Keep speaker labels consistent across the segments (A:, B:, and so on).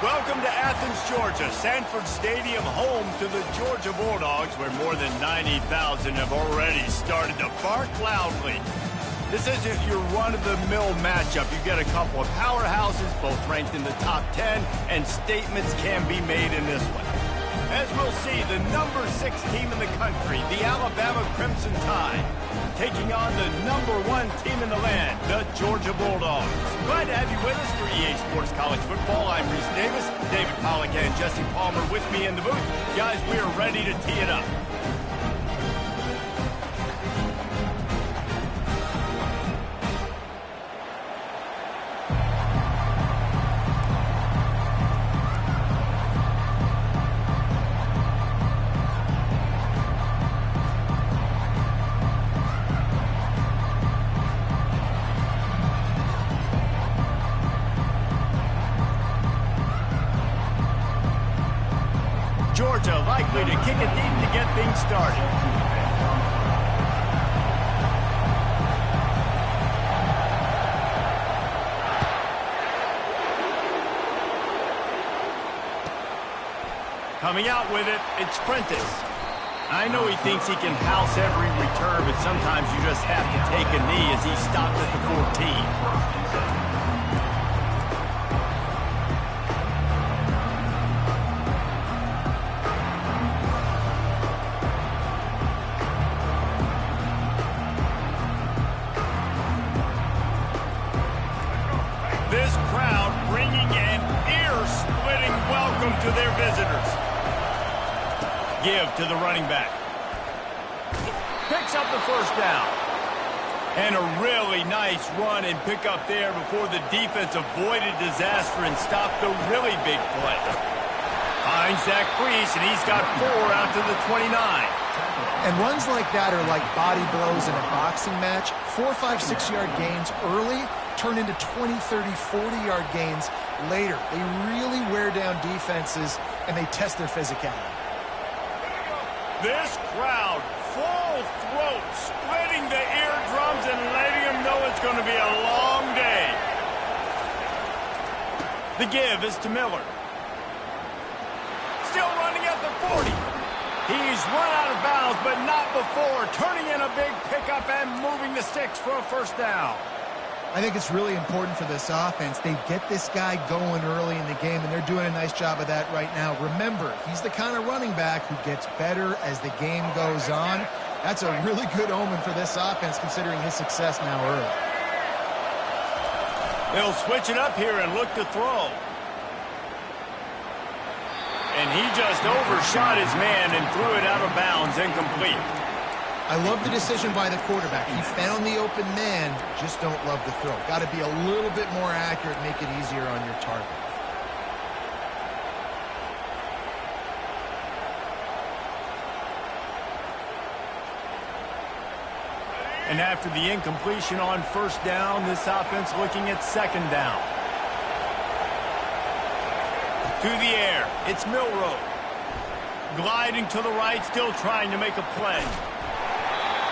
A: Welcome to Athens, Georgia, Sanford Stadium, home to the Georgia Bulldogs, where more than 90,000 have already started to bark loudly. This isn't your run-of-the-mill matchup. You get a couple of powerhouses, both ranked in the top 10, and statements can be made in this one. As we'll see, the number 6 team in the country, the Alabama Crimson Tide, taking on the number 1 team in the land, the Georgia Bulldogs. Glad to have you with us for EA Sports College Football. I'm Reese Davis, David Pollack and Jesse Palmer with me in the booth. Guys, we are ready to tee it up. Georgia likely to kick it deep to get things started. Coming out with it, it's Prentice. I know he thinks he can house every return, but sometimes you just have to take a knee as he stopped at the 14. This crowd bringing an ear-splitting welcome to their visitors. Give to the running back. Picks up the first down. And a really nice run and pick up there before the defense avoided disaster and stopped a really big play. Finds that crease, and he's got 4 out to the 29.
B: And runs like that are like body blows in a boxing match. 4, 5, 6-yard gains early turn into 20, 30, 40-yard gains later. They really wear down defenses, and they test their physicality.
A: This crowd, full throat, splitting the eardrums and letting them know it's going to be a long day. The give is to Miller. Still running at the 40. He's run out of bounds, but not before, turning in a big pickup and moving the sticks for a first down.
B: I think it's really important for this offense. They get this guy going early in the game, and they're doing a nice job of that right now. Remember, he's the kind of running back who gets better as the game goes on. That's a really good omen for this offense, considering his success now early.
A: They'll switch it up here and look to throw. And he just overshot his man and threw it out of bounds, incomplete.
B: I love the decision by the quarterback. He found the open man, just don't love the throw. Got to be a little bit more accurate, make it easier on your target.
A: And after the incompletion on first down, this offense looking at second down. To the air, it's Milroe. Gliding to the right, still trying to make a play.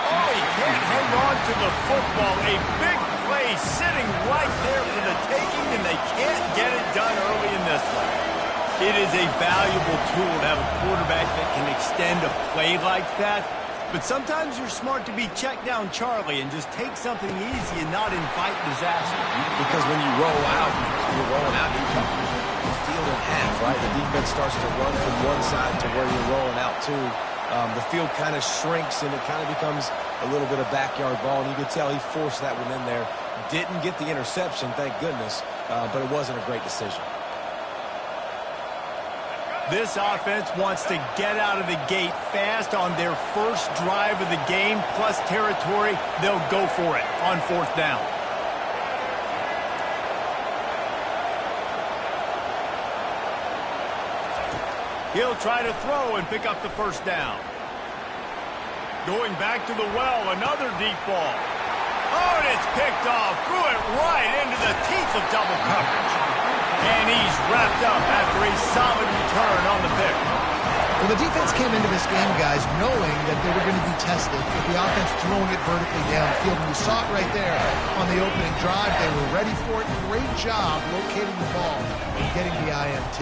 A: Oh, he can't hang on to the football. A big play play sitting right there for the taking, and they can't get it done early in this one. It is a valuable tool to have a quarterback that can extend a play like that. But sometimes you're smart to be check down Charlie and just take something easy and not invite disaster.
C: Because when you roll out, you're rolling out, you cut the field in half, right? The defense starts to run from one side to where you're rolling out to. The field kind of shrinks, and it kind of becomes a little bit of backyard ball. And you could tell he forced that one in there. Didn't get the interception, thank goodness, but it wasn't a great decision.
A: This offense wants to get out of the gate fast on their first drive of the game, plus territory. They'll go for it on fourth down. He'll try to throw and pick up the first down. Going back to the well, another deep ball. Oh, and it's picked off. Threw it right into the teeth of double coverage. And he's wrapped up after a solid return on the pick.
B: Well, the defense came into this game, guys, knowing that they were going to be tested with the offense throwing it vertically downfield. And we saw it right there on the opening drive. They were ready for it. Great job locating the ball and getting the INT.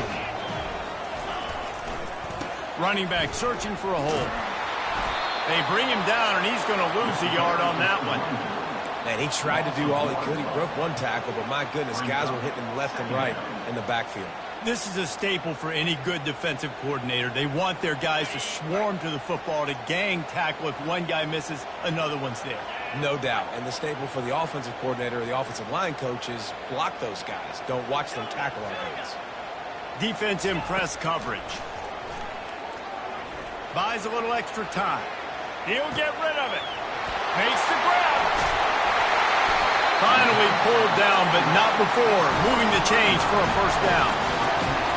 A: Running back searching for a hole. They bring him down, and he's going to lose a yard on that one.
C: Man, he tried to do all he could. He broke one tackle, but my goodness, guys were hitting him left and right in the backfield.
A: This is a staple for any good defensive coordinator. They want their guys to swarm to the football, to gang tackle. If one guy misses, another one's there.
C: No doubt. And the staple for the offensive coordinator or the offensive line coach is block those guys. Don't watch them tackle our guys.
A: Defense in press coverage. Buys a little extra time. He'll get rid of it. Makes the grab. Finally pulled down, but not before moving the chains for a first down.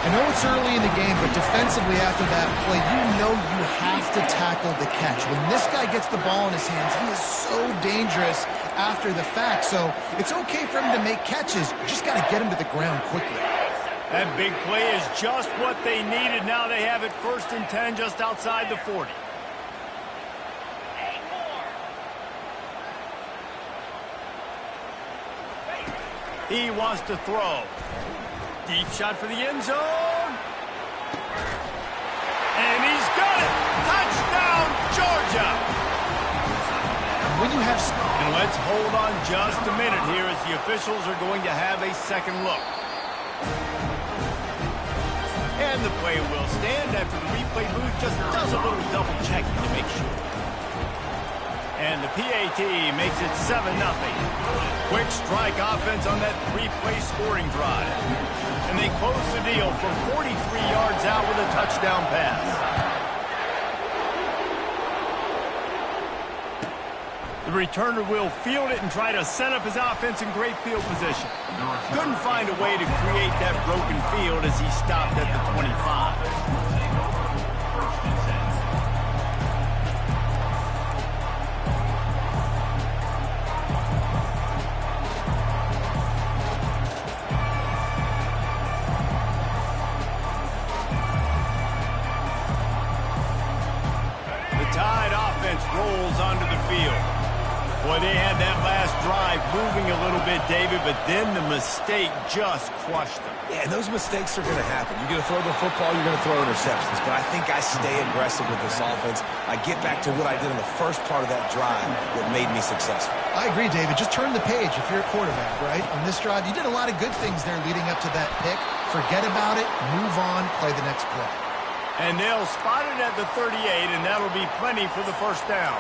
B: I know it's early in the game, but defensively after that play, you know you have to tackle the catch. When this guy gets the ball in his hands, he is so dangerous after the fact. So it's okay for him to make catches. You just got to get him to the ground quickly.
A: That big play is just what they needed. Now they have it 1st and 10 just outside the 40. He wants to throw. Deep shot for the end zone. And he's got it. Touchdown, Georgia.
B: When you have...
A: And let's hold on just a minute here as the officials are going to have a second look. And the play will stand after the replay booth just does a little double checking to make sure. And the PAT makes it 7-0. Quick strike offense on that 3-play scoring drive. And they close the deal from 43 yards out with a touchdown pass. The returner will field it and try to set up his offense in great field position. Couldn't find a way to create that broken field as he stopped at the 25. The Tide offense rolls onto the field. Boy, they had that last drive moving a little bit, David, but then the mistake just crushed them.
C: Yeah, and those mistakes are going to happen. You're going to throw the football, you're going to throw interceptions. But I think I stay aggressive with this offense. I get back to what I did in the first part of that drive that made me successful.
B: I agree, David. Just turn the page if you're a quarterback, right? On this drive, you did a lot of good things there leading up to that pick. Forget about it, move on, play the next play.
A: And they'll spot it at the 38, and that'll be plenty for the first down.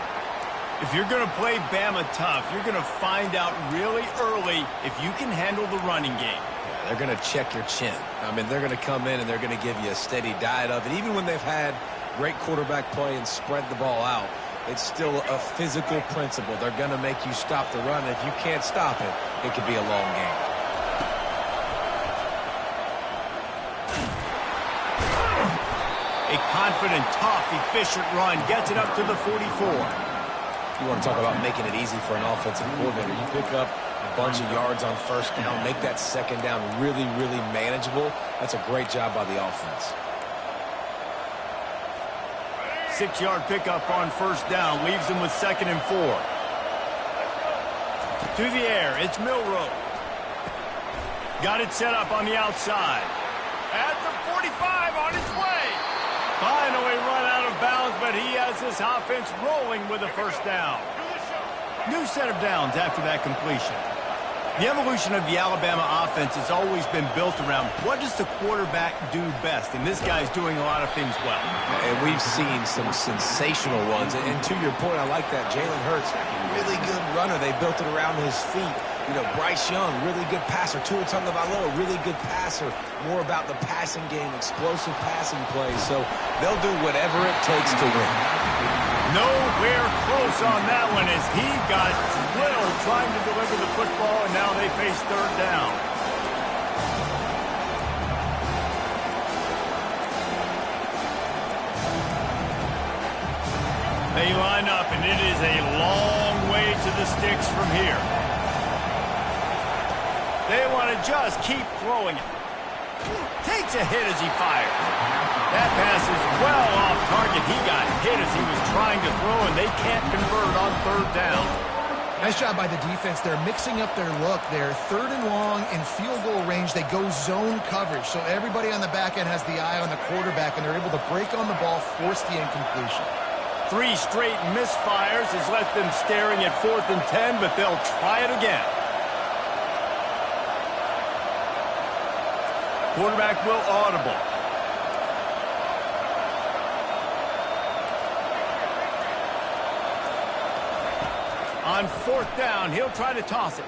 A: If you're going to play Bama tough, you're going to find out really early if you can handle the running game.
C: Yeah, they're going to check your chin. I mean, they're going to come in and they're going to give you a steady diet of it. Even when they've had great quarterback play and spread the ball out, it's still a physical principle. They're going to make you stop the run. If you can't stop it, it could be a long game.
A: A confident, tough, efficient run gets it up to the 44.
C: You want to talk about making it easy for an offensive coordinator. You pick up a bunch of yards on first down, make that second down really, really manageable. That's a great job by the offense.
A: 6-yard pickup on first down leaves them with 2nd and 4. To the air, it's Milroe. Got it set up on the outside. At the 45, on its way. Finally run out of bounds, but he has this offense rolling with a first down. New set of downs after that completion. The evolution of the Alabama offense has always been built around what does the quarterback do best, and this guy's doing a lot of things well.
C: And we've seen some sensational ones. And to your point, I like that. Jalen Hurts, really good runner. They built it around his feet. You know, Bryce Young, really good passer. Tua Tagovailoa, really good passer. More about the passing game, explosive passing plays. So they'll do whatever it takes to win.
A: Nowhere close on that one as he got drilled trying to deliver the football, and now they face third down. They line up, and it is a long way to the sticks from here. They want to just keep throwing it. Takes a hit as he fires. That pass is well off target. He got hit as he was trying to throw, and they can't convert on third down.
B: Nice job by the defense. They're mixing up their look. They're third and long in field goal range. They go zone coverage, so everybody on the back end has the eye on the quarterback, and they're able to break on the ball, force the incompletion.
A: 3 straight misfires has left them staring at 4th and 10, but they'll try it again. Quarterback will audible. On 4th down, he'll try to toss it.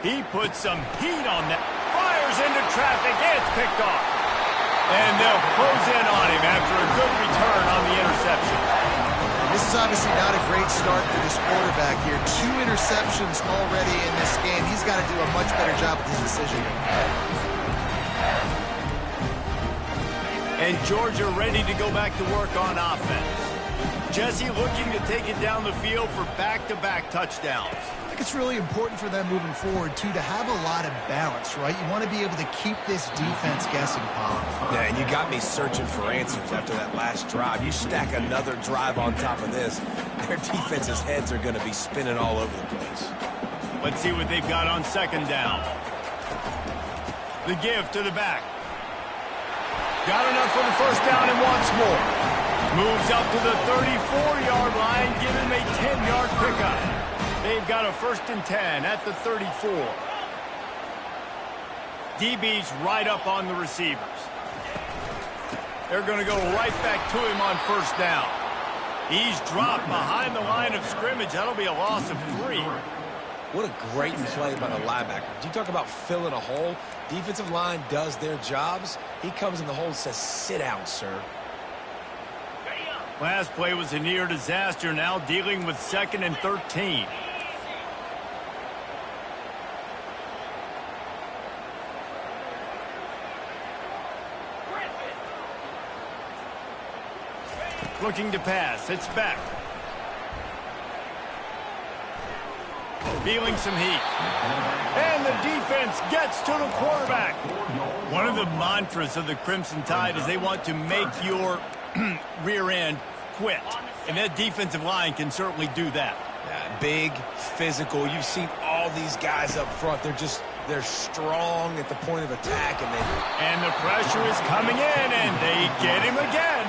A: He puts some heat on that. Fires into traffic. It's picked off. And they'll close in on him after a good return on the interception.
B: This is obviously not a great start for this quarterback here. 2 interceptions already in this game. He's got to do a much better job with his decision.
A: And Georgia ready to go back to work on offense. Jesse looking to take it down the field for back-to-back touchdowns.
B: I think it's really important for them moving forward, too, to have a lot of balance, right? You want to be able to keep this defense guessing, Paul.
C: Yeah, and you got me searching for answers after that last drive. You stack another drive on top of this, their defense's heads are going to be spinning all over the place.
A: Let's see what they've got on 2nd down. The give to the back. Got enough for the first down and wants more. Moves up to the 34-yard line, give him a 10-yard pickup. They've got a 1st and 10 at the 34. DB's right up on the receivers. They're going to go right back to him on 1st down. He's dropped behind the line of scrimmage. That'll be a loss of 3.
C: What a great play by the linebacker. Do you talk about filling a hole? Defensive line does their jobs. He comes in the hole and says, sit down, sir.
A: Last play was a near disaster, now dealing with 2nd and 13. Looking to pass, it's back. Feeling some heat. And the defense gets to the quarterback. One of the mantras of the Crimson Tide is they want to make your rear end quit. And that defensive line can certainly do that.
C: Yeah, big, physical. You've seen all these guys up front. They're strong at the point of attack.
A: And the pressure is coming in, and they get him again.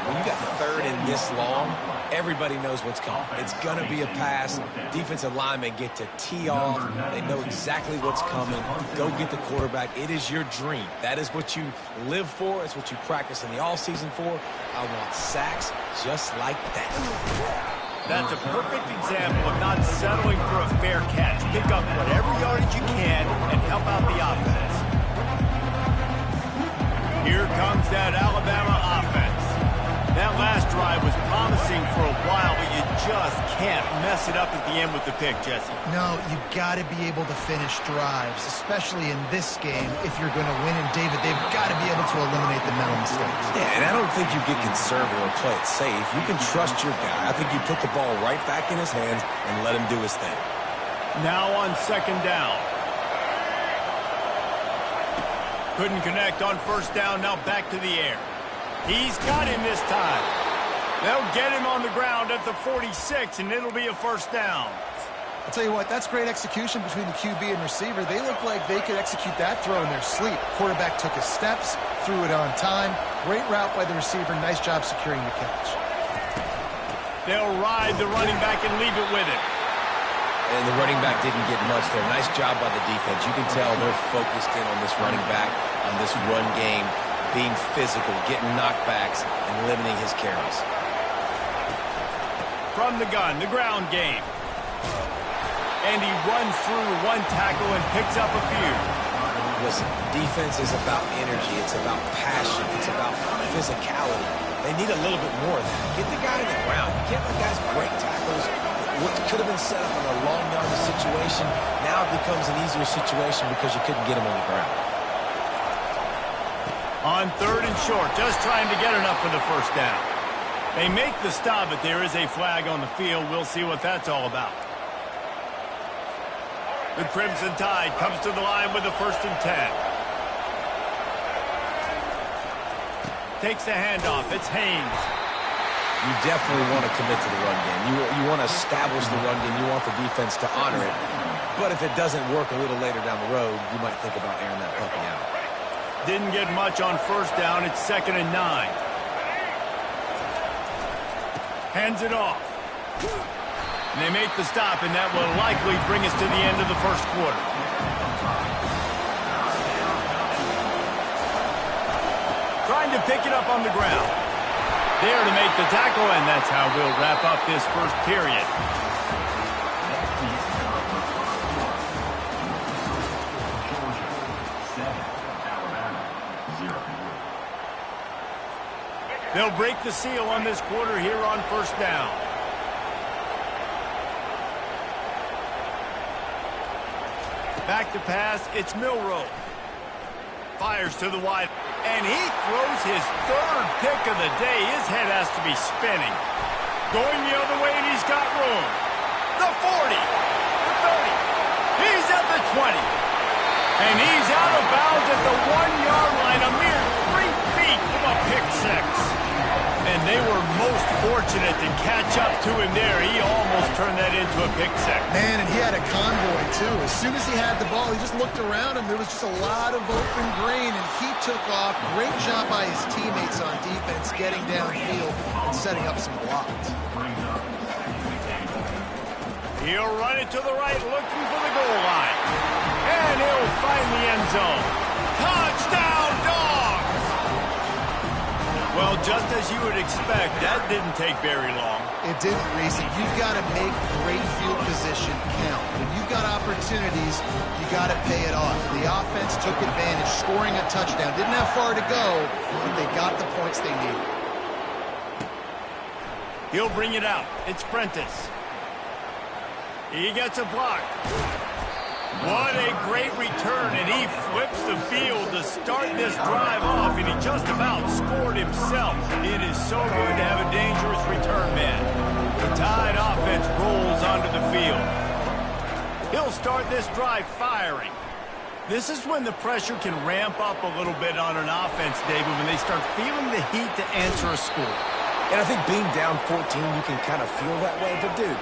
C: When you got 3rd and this long, everybody knows what's coming. It's going to be a pass. Defensive linemen get to tee off. They know exactly what's coming. Go get the quarterback. It is your dream. That is what you live for. It's what you practice in the offseason for. I want sacks just like that.
A: That's a perfect example of not settling for a fair catch. Pick up whatever yardage you can and help out the offense. Here comes that Alabama offense. That last drive was promising for a while, but you just can't mess it up at the end with the pick, Jesse.
B: No, you've got to be able to finish drives, especially in this game. If you're going to win, and David, they've got to be able to eliminate the mental mistakes.
C: Yeah, and I don't think you get conservative or play it safe. You can trust your guy. I think you put the ball right back in his hands and let him do his thing.
A: Now on 2nd down. Couldn't connect on 1st down, now back to the air. He's got him this time. They'll get him on the ground at the 46, and it'll be a 1st down.
B: I'll tell you what, that's great execution between the QB and receiver. They look like they could execute that throw in their sleep. Quarterback took his steps, threw it on time. Great route by the receiver. Nice job securing the catch.
A: They'll ride the running back and leave it with him.
C: And the running back didn't get much there. Nice job by the defense. You can tell they're focused in on this running back, on this run game, being physical, getting knockbacks, and limiting his carries.
A: From the gun, the ground game. And he runs through one tackle and picks up a few.
C: Listen, defense is about energy. It's about passion. It's about physicality. They need a little bit more of that. Get the guy in the ground. You can't let guys break tackles. What could have been set up in a long yardage situation now becomes an easier situation because you couldn't get him on the ground.
A: On 3rd and short, just trying to get enough for the first down. They make the stop, but there is a flag on the field. We'll see what that's all about. The Crimson Tide comes to the line with the 1st and 10. Takes the handoff. It's Haynes.
C: You definitely want to commit to the run game. You want to establish the run game. You want the defense to honor it. But if it doesn't work a little later down the road, you might think about airing that puppy out.
A: Didn't get much on 1st down. It's 2nd and 9. Hands it off. And they make the stop, and that will likely bring us to the end of the 1st quarter. Trying to pick it up on the ground. There to make the tackle, and that's how we'll wrap up this 1st period. They'll break the seal on this quarter here on 1st down. Back to pass, it's Milroe. Fires to the wide, and he throws his 3rd pick of the day. His head has to be spinning. Going the other way, and he's got room. The 40, the 30, he's at the 20. And he's out of bounds at the 1-yard line, a mere 3 feet from a pick six. And they were most fortunate to catch up to him there. He almost turned that into a pick six.
B: Man, and he had a convoy, too. As soon as he had the ball, he just looked around him. There was just a lot of open green, and he took off. Great job by his teammates on defense, getting downfield and setting up some blocks.
A: He'll run it to the right, looking for the goal line. And he'll find the end zone. Touchdown, Dogs! Well, just as you would expect, that didn't take very long.
B: It didn't, Reese. You've got to make great field position count. When you've got opportunities, you got to pay it off. The offense took advantage, scoring a touchdown. Didn't have far to go, but they got the points they needed.
A: He'll bring it out. It's Prentice. He gets a block. What a great return, and he flips the field to start this drive off, and he just about scored himself. It is so good to have a dangerous return man. The Tide offense rolls onto the field. He'll start this drive firing. This is when the pressure can ramp up a little bit on an offense, David, when they start feeling the heat to answer a score.
C: And I think being down 14, you can kind of feel that way. But, dude,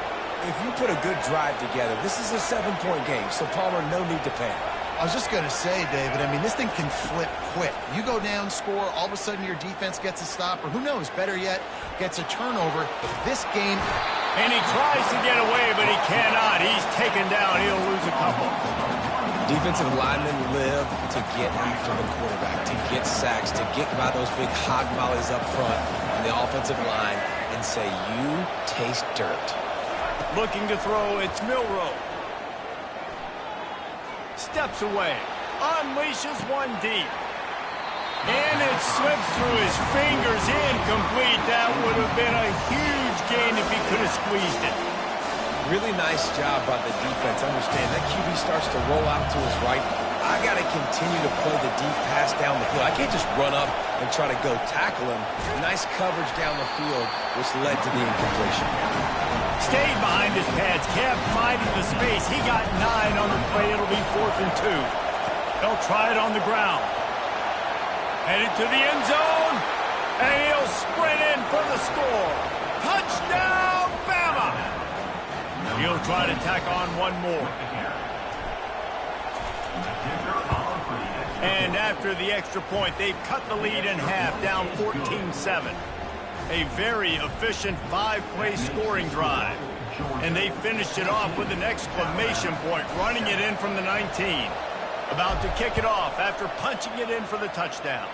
C: if you put a good drive together, this is a 7-point game, so Palmer, no need to panic.
B: I was just going to say, David, I mean, this thing can flip quick. You go down, score, all of a sudden your defense gets a stop, or who knows, better yet, gets a turnover. This game...
A: And he tries to get away, but he cannot. He's taken down. He'll lose a couple.
C: Defensive linemen live to get after the quarterback, to get sacks, to get by those big hog mollies up front on the offensive line and say, you taste dirt.
A: Looking to throw, it's Milroe. Steps away, unleashes one deep. And it slips through his fingers, incomplete. That would have been a huge gain if he could have squeezed it.
C: Really nice job by the defense. Understand, that QB starts to roll out to his right. I got to continue to play the deep pass down the field. I can't just run up and try to go tackle him. Nice coverage down the field, which led to the incompletion.
A: Stayed behind his pads, kept finding the space. He got 9 on the play. It'll be 4th and 2. They'll try it on the ground. Headed to the end zone, and he'll sprint in for the score. Touchdown, Bama! He'll try to tack on one more. And after the extra point, they've cut the lead in half, down 14-7. A very efficient 5-play scoring drive. And they finished it off with an exclamation point, running it in from the 19. About to kick it off after punching it in for the touchdown.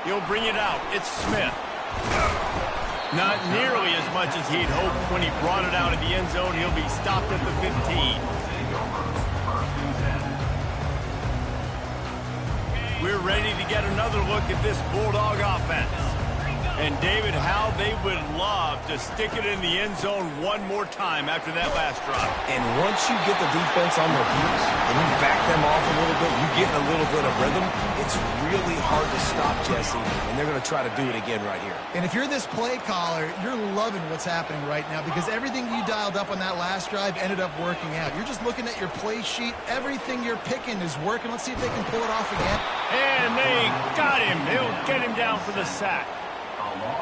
A: He'll bring it out. It's Smith. Not nearly as much as he'd hoped when he brought it out of the end zone. He'll be stopped at the 15. We're ready to get another look at this Bulldog offense. And, David, how they would love to stick it in the end zone one more time after that last drive.
C: And once you get the defense on their heels and you back them off a little bit, you get a little bit of rhythm, it's really hard to stop, Jesse, and they're going to try to do it again right here.
B: And if you're this play caller, you're loving what's happening right now because everything you dialed up on that last drive ended up working out. You're just looking at your play sheet. Everything you're picking is working. Let's see if they can pull it off again.
A: And they got him. They'll get him down for the sack.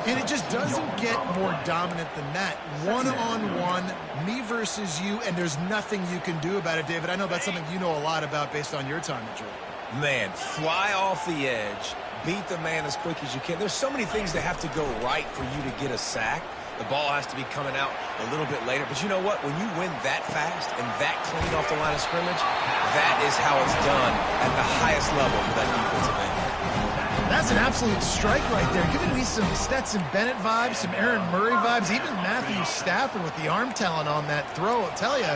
B: And it just doesn't get more dominant than that. One-on-one, me versus you, and there's nothing you can do about it, David. I know that's something you know a lot about based on your time at Georgia.
C: Man, fly off the edge, beat the man as quick as you can. There's so many things that have to go right for you to get a sack. The ball has to be coming out a little bit later. But you know what? When you win that fast and that clean off the line of scrimmage, that is how it's done at the highest level for that defensive end.
B: That's an absolute strike right there. Giving me some Stetson Bennett vibes, some Aaron Murray vibes, even Matthew Stafford with the arm talent on that throw. I'll tell you,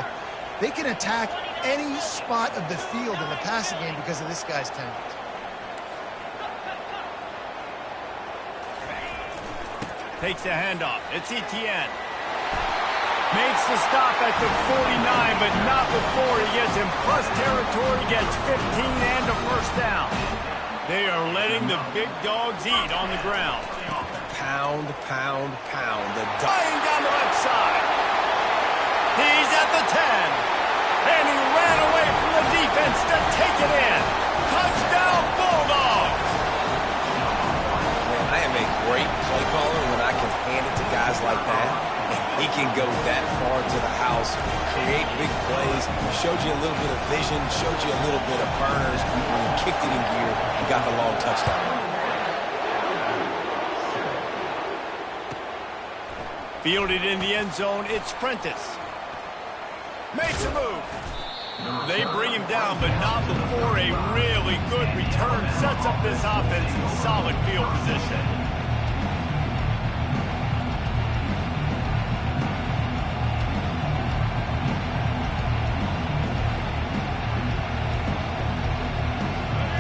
B: they can attack any spot of the field in the passing game because of this guy's talent.
A: Takes the handoff. It's Etienne. Makes the stop at the 49, but not before he gets in plus territory, gets 15 and a first down. They are letting the big dogs eat on the ground.
C: Pound, pound, pound.
A: Flying down the left side. He's at the 10. And he ran away from the defense to take it in. Touchdown, Bulldogs.
C: Man, I am a great play caller when I can hand it to guys like that. He can go that far to the house, create big plays, showed you a little bit of vision, showed you a little bit of burners when he kicked it in gear and got the long touchdown.
A: Fielded in the end zone, it's Prentice. Makes a move. They bring him down, but not before a really good return sets up this offense in solid field position.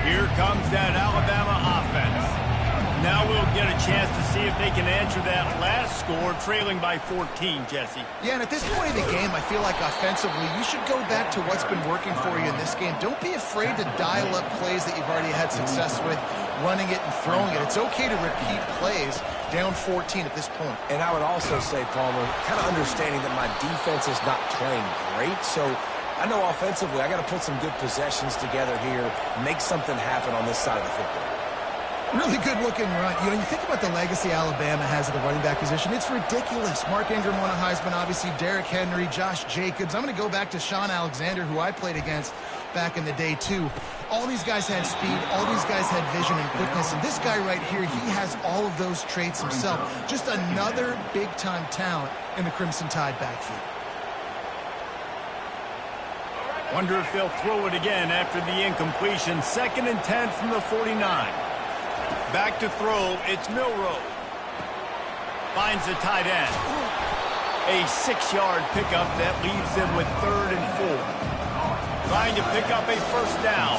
A: Here comes that Alabama offense. Now we'll get a chance to see if they can answer that last score, trailing by 14, Jesse.
B: Yeah, and at this point of the game, I feel like offensively, you should go back to what's been working for you in this game. Don't be afraid to dial up plays that you've already had success with, running it and throwing it. It's okay to repeat plays down 14 at this point.
C: And I would also say, Palmer, kind of understanding that my defense is not playing great, so I know offensively I got to put some good possessions together here, make something happen on this side of the football.
B: Really good-looking run. You know, you think about the legacy Alabama has at the running back position. It's ridiculous. Mark Ingram won a Heisman, obviously. Derrick Henry, Josh Jacobs. I'm going to go back to Sean Alexander, who I played against back in the day, too. All these guys had speed. All these guys had vision and quickness. And this guy right here, he has all of those traits himself. Just another big-time talent in the Crimson Tide backfield.
A: Wonder if they'll throw it again after the incompletion. 2nd and 10 from the 49. Back to throw, it's Milroe. Finds the tight end. A 6-yard pickup that leaves them with 3rd and 4. Trying to pick up a first down.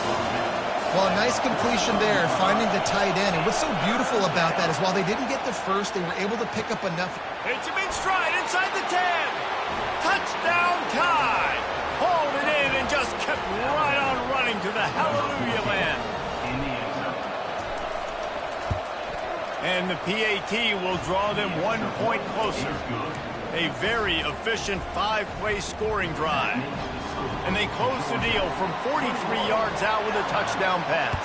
B: Well, a nice completion there, finding the tight end. And what's so beautiful about that is while they didn't get the first, they were able to pick up enough.
A: It's him in stride inside the 10. Touchdown Tide. Hauled it in and just kept right on running to the hallelujah land. And the PAT will draw them 1 point closer. A very efficient 5-play scoring drive. And they close the deal from 43 yards out with a touchdown pass.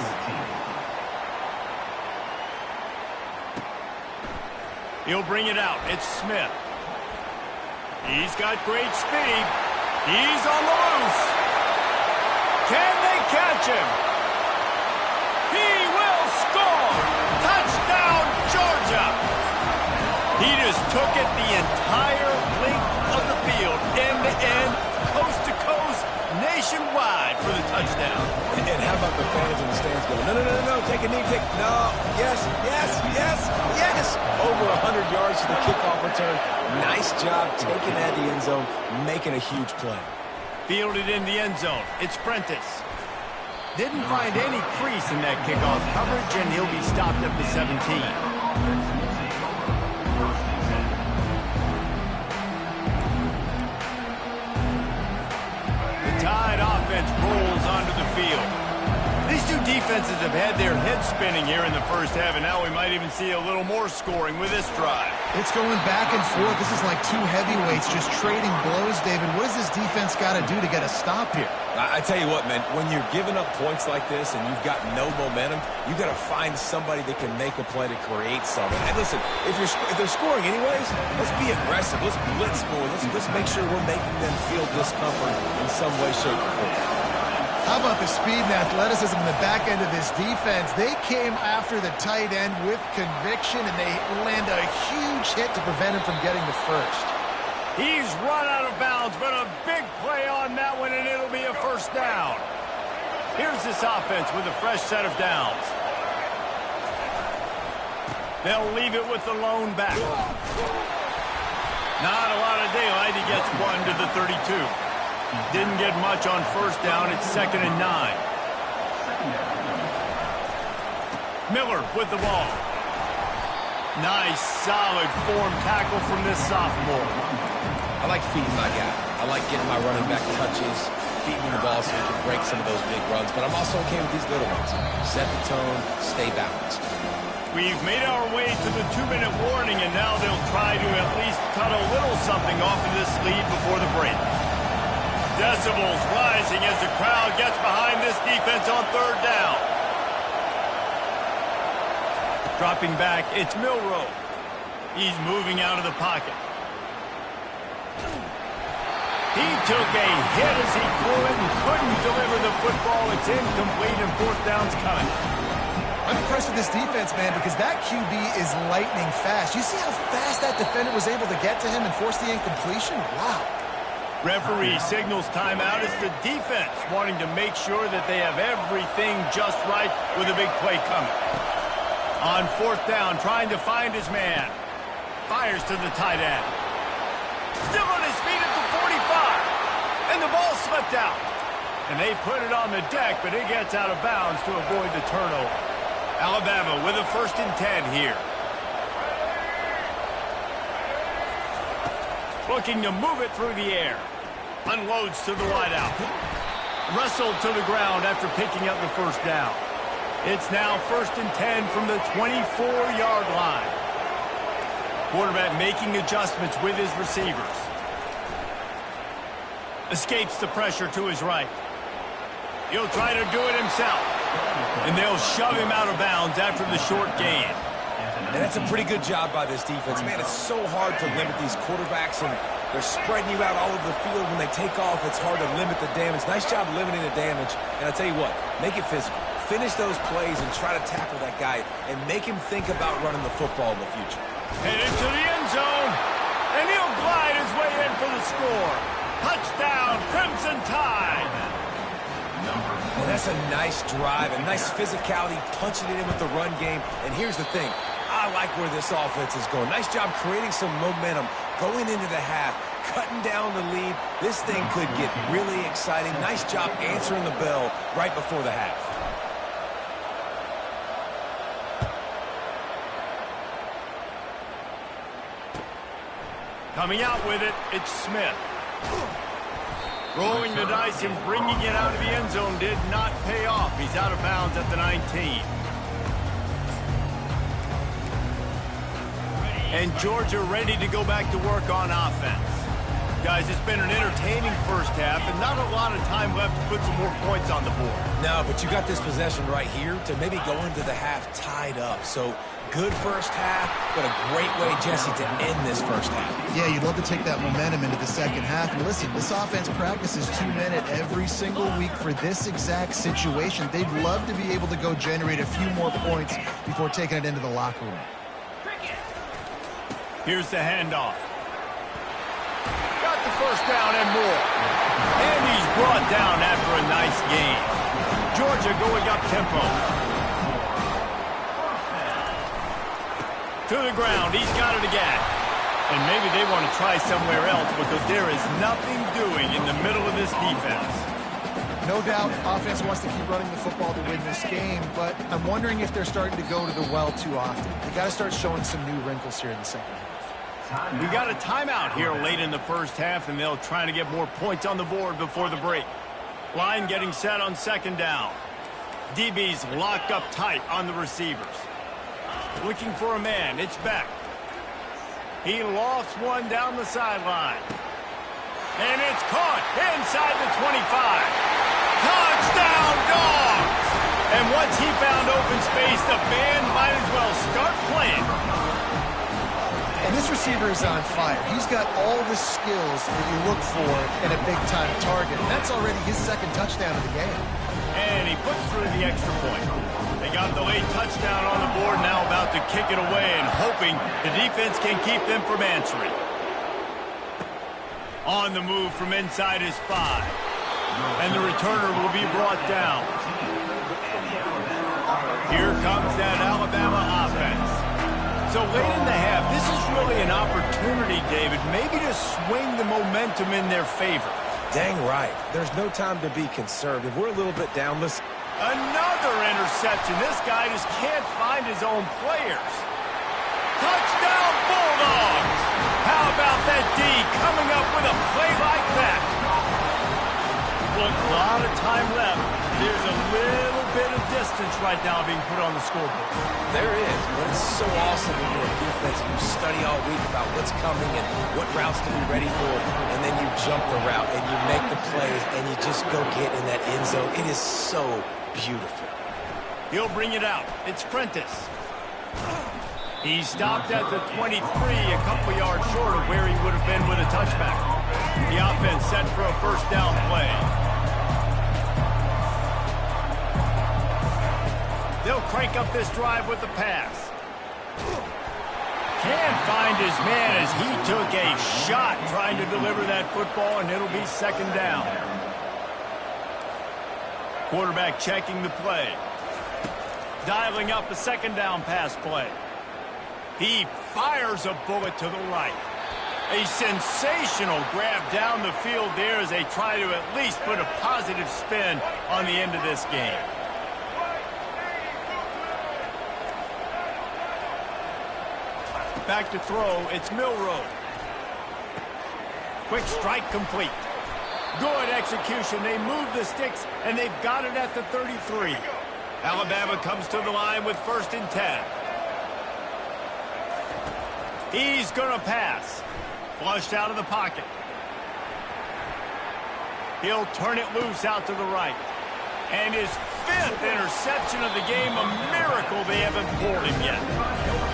A: He'll bring it out. It's Smith. He's got great speed. He's on the loose. Can they catch him? He will score! Touchdown, Georgia! He just took it the entire length of the field, end-to-end, coast-to-coast, nationwide for the touchdown.
C: And how about the fans in the stands going, no, no, no, no, take a knee, no, yes, yes, yes, yes. Over 100 yards to the kickoff return. Nice job taking that to the end zone, making a huge play.
A: Fielded in the end zone. It's Prentice. Didn't find any crease in that kickoff coverage, and he'll be stopped at the 17. Tide offense rolls onto the field. These two defenses have had their heads spinning here in the first half, and now we might even see a little more scoring with this drive.
B: It's going back and forth. This is like two heavyweights just trading blows, David. What does this defense got to do to get a stop here?
C: I tell you what, man, when you're giving up points like this and you've got no momentum, you got to find somebody that can make a play to create something. And listen, if they're scoring anyways, let's be aggressive. Let's blitz more. Let's make sure we're making them feel discomfort in some way, shape, or form.
B: How about the speed and athleticism in the back end of this defense? They came after the tight end with conviction, and they land a huge hit to prevent him from getting the first.
A: He's run out of bounds, but a big play on that one, and it'll be a first down. Here's this offense with a fresh set of downs. They'll leave it with the lone back. Not a lot of daylight. He gets one to the 32. Didn't get much on first down. It's 2nd and 9. Miller with the ball. Nice, solid form tackle from this sophomore.
C: I like feeding my guy. I like getting my running back touches, feeding the ball so he can break some of those big runs. But I'm also okay with these little ones. Set the tone, stay balanced.
A: We've made our way to the 2-minute warning, and now they'll try to at least cut a little something off of this lead before the break. Decibels rising as the crowd gets behind this defense on 3rd down. Dropping back, it's Milroe. He's moving out of the pocket. He took a hit as he threw it and couldn't deliver the football. It's incomplete, and 4th down's coming.
B: I'm impressed with this defense, man, because that QB is lightning fast. You see how fast that defender was able to get to him and force the incompletion? Wow.
A: Referee signals timeout. It's the defense wanting to make sure that they have everything just right with a big play coming. On 4th down, trying to find his man. Fires to the tight end. Still on his feet at the 45. And the ball slipped out. And they put it on the deck, but it gets out of bounds to avoid the turnover. Alabama with a 1st and 10 here. Looking to move it through the air. Unloads to the wideout. Wrestled to the ground after picking up the 1st down. It's now 1st and 10 from the 24-yard line. Quarterback making adjustments with his receivers. Escapes the pressure to his right. He'll try to do it himself. And they'll shove him out of bounds after the short gain.
C: And that's a pretty good job by this defense. Man, it's so hard to limit these quarterbacks, and they're spreading you out all over the field. When they take off, it's hard to limit the damage. Nice job limiting the damage. And I'll tell you what, make it physical. Finish those plays and try to tackle that guy and make him think about running the football in the future.
A: Headed to the end zone, and he'll glide his way in for the score. Touchdown, Crimson Tide.
C: And that's a nice drive, a nice physicality, punching it in with the run game. And here's the thing. I like where this offense is going. Nice job creating some momentum, going into the half, cutting down the lead. This thing could get really exciting. Nice job answering the bell right before the half.
A: Coming out with it, it's Smith. Rolling the dice and bringing it out of the end zone did not pay off. He's out of bounds at the 19. And Georgia ready to go back to work on offense. Guys, it's been an entertaining first first half and not a lot of time left to put some more points on the board.
C: No, but you got this possession right here to maybe go into the half tied up. So good first half, but a great way, Jesse, to end this first half.
B: Yeah, you'd love to take that momentum into the second half. And listen, this offense practices 2-minute every single week for this exact situation. They'd love to be able to go generate a few more points before taking it into the locker room.
A: Here's the handoff. Got the first down and more. And he's brought down after a nice gain. Georgia going up tempo. To the ground. He's got it again. And maybe they want to try somewhere else because there is nothing doing in the middle of this defense.
B: No doubt, offense wants to keep running the football to win this game, but I'm wondering if they're starting to go to the well too often. They got to start showing some new wrinkles here in the second half.
A: We got a timeout here late in the first half, and they'll try to get more points on the board before the break. Line getting set on second down. DB's locked up tight on the receivers. Looking for a man. It's Beck. He lofts one down the sideline. And it's caught inside the 25. Touchdown, Dogs! And once he found open space, the band might as well start playing.
B: And this receiver is on fire. He's got all the skills that you look for in a big-time target. That's already his second touchdown of the game.
A: And he puts through the extra point. They got the late touchdown on the board, now about to kick it away and hoping the defense can keep them from answering. On the move from inside his 5. And the returner will be brought down. Here comes that Alabama offense. So late in the half, this is really an opportunity, David, maybe to swing the momentum in their favor.
C: Dang right. There's no time to be conservative. We're a little bit down. Listen.
A: Another interception. This guy just can't find his own players. Touchdown, Bulldogs! How about that D coming up with a play like that? Look, a lot of time left. There's a little bit of distance right now being put on the scoreboard.
C: There is, but it's so awesome when you're a defense and you study all week about what's coming and what routes to be ready for, and then you jump the route and you make the plays and you just go get in that end zone. It is so beautiful.
A: He'll bring it out. It's Prentice. He stopped at the 23, a couple yards short of where he would have been with a touchback. The offense set for a first down play. They'll crank up this drive with the pass. Can't find his man as he took a shot trying to deliver that football, and it'll be second down. Quarterback checking the play. Dialing up a second down pass play. He fires a bullet to the right. A sensational grab down the field there as they try to at least put a positive spin on the end of this game. Back to throw, it's Milroe. Quick strike complete. Good execution. They move the sticks, and they've got it at the 33. Alabama comes to the line with 1st and 10. He's going to pass. Flushed out of the pocket. He'll turn it loose out to the right. And his 5th interception of the game, a miracle they haven't pulled him yet.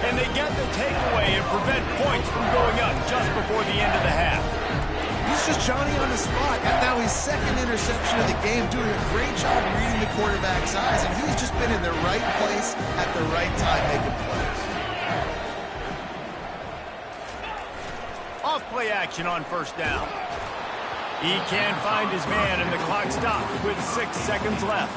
A: And they get the takeaway and prevent points from going up just before the end of the half.
B: He's just Johnny on the spot. And now his 2nd interception of the game, doing a great job reading the quarterback's eyes. And he's just been in the right place at the right time making plays.
A: Off-play action on 1st down. He can't find his man, and the clock stops with 6 seconds left.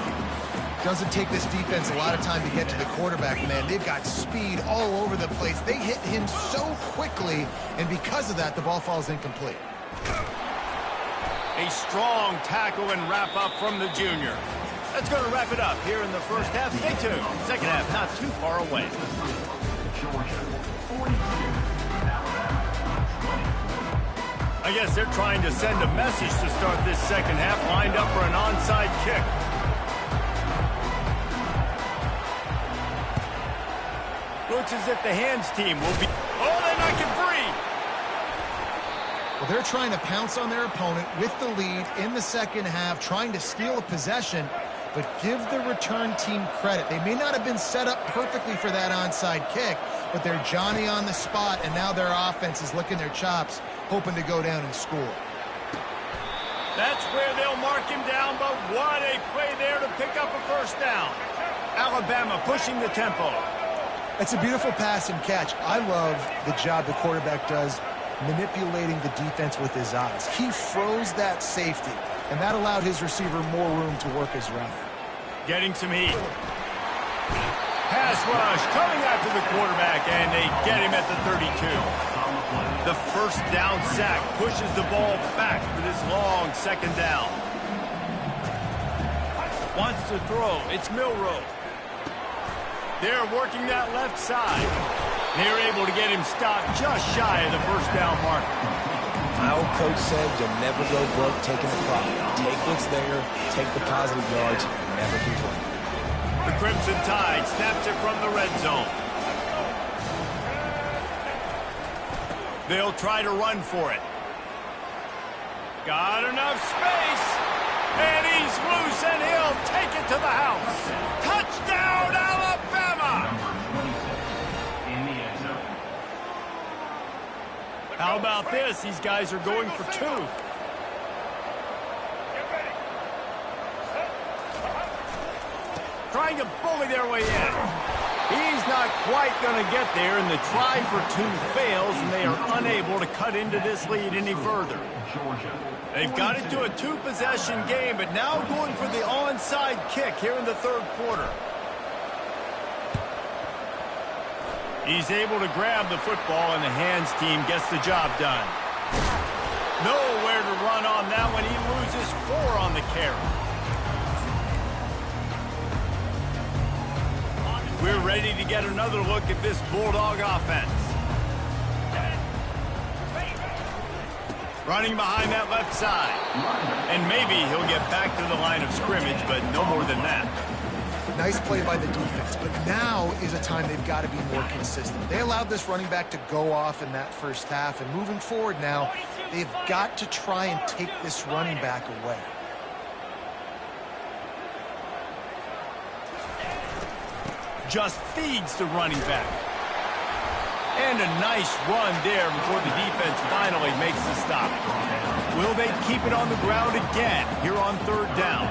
B: Doesn't take this defense a lot of time to get to the quarterback, man. They've got speed all over the place. They hit him so quickly, and because of that, the ball falls incomplete.
A: A strong tackle and wrap-up from the junior. That's going to wrap it up here in the first half. Stay tuned. Second half not too far away. I guess they're trying to send a message to start this second half, lined up for an onside kick. Looks as if the hands team will be... Oh, they knock it free!
B: Well, They're trying to pounce on their opponent with the lead in the second half, trying to steal a possession, but give the return team credit. They may not have been set up perfectly for that onside kick, but they're Johnny on the spot, and now their offense is licking their chops, hoping to go down and score.
A: That's where they'll mark him down, but what a play there to pick up a first down. Alabama pushing the tempo.
B: It's a beautiful pass and catch. I love the job the quarterback does manipulating the defense with his eyes. He froze that safety, and that allowed his receiver more room to work his route.
A: Getting some heat. Pass rush coming after the quarterback, and they get him at the 32. The first down sack pushes the ball back for this long second down. Wants to throw. It's Milroe. They're working that left side. They're able to get him stopped just shy of the first down mark.
C: My old coach said you'll never go broke taking the profit. Take what's there, take the positive yards, and never complain.
A: The Crimson Tide snaps it from the red zone. They'll try to run for it. Got enough space. And he's loose, and he'll take it to the house. Touchdown, Alabama! How about this? These guys are going for two. Trying to bully their way in. He's not quite going to get there, and the try for two fails, and they are unable to cut into this lead any further. They've got it to a two-possession game, but now going for the onside kick here in the third quarter. He's able to grab the football, and the hands team gets the job done. Nowhere to run on that one. He loses 4 on the carry. We're ready to get another look at this Bulldog offense. Running behind that left side. And maybe he'll get back to the line of scrimmage, but no more than that.
B: Nice play by the defense, but now is a time they've got to be more consistent. They allowed this running back to go off in that first half, and moving forward now, they've got to try and take this running back away.
A: Just feeds the running back. And a nice run there before the defense finally makes the stop. Will they keep it on the ground again here on third down?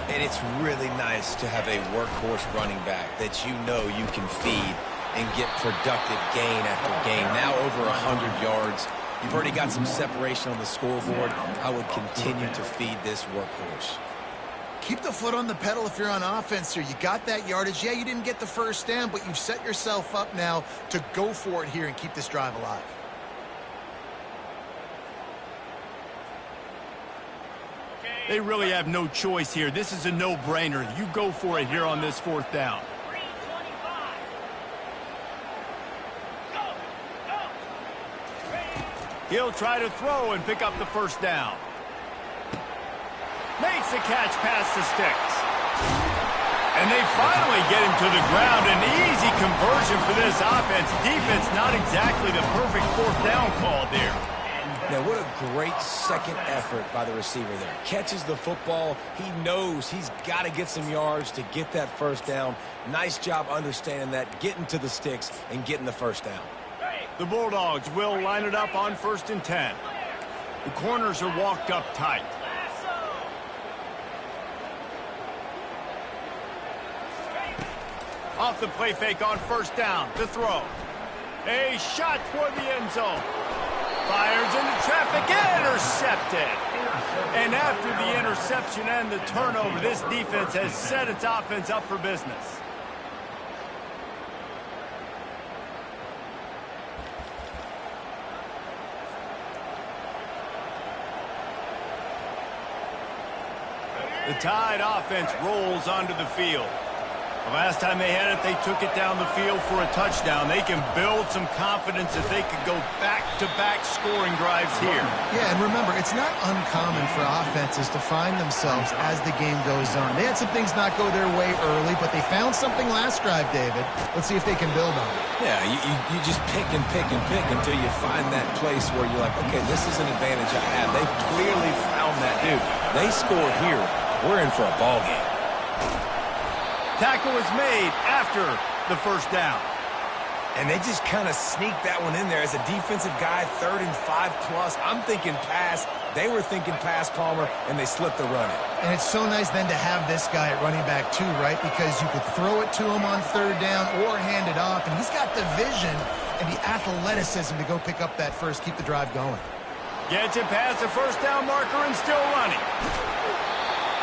C: And it's really nice to have a workhorse running back that you know you can feed and get productive gain after gain. Now over 100 yards. You've already got some separation on the scoreboard. I would continue to feed this workhorse.
B: Keep the foot on the pedal if you're on offense here. You got that yardage. Yeah, you didn't get the first down, but you've set yourself up now to go for it here and keep this drive alive.
A: They really have no choice here. This is a no-brainer. You go for it here on this fourth down. He'll try to throw and pick up the first down. Makes the catch past the sticks. And they finally get him to the ground. An easy conversion for this offense. Defense not exactly the perfect fourth down call there.
C: Now, what a great second effort by the receiver there. Catches the football. He knows he's got to get some yards to get that first down. Nice job understanding that, getting to the sticks and getting the first down.
A: The Bulldogs will line it up on 1st and 10. The corners are walked up tight. Off the play fake on first down. The throw. A shot toward the end zone. Fires into traffic, intercepted. And after the interception and the turnover, this defense has set its offense up for business. The Tide offense rolls onto the field. The last time they had it, they took it down the field for a touchdown. They can build some confidence that they could go back-to-back scoring drives here.
B: Yeah, and remember, it's not uncommon for offenses to find themselves as the game goes on. They had some things not go their way early, but they found something last drive, David. Let's see if they can build on it.
C: Yeah, you just pick and pick and pick until you find that place where you're like, okay, this is an advantage I have. They clearly found that, dude. They score here. We're in for a ball game.
A: Tackle was made after the first down.
C: And they just kind of sneaked that one in there as a defensive guy, 3rd and 5+. I'm thinking pass. They were thinking pass, Palmer, and they slipped the run in.
B: And it's so nice then to have this guy at running back too, right? Because you could throw it to him on 3rd down or hand it off. And he's got the vision and the athleticism to go pick up that first, keep the drive going.
A: Gets it past the first down marker and still running.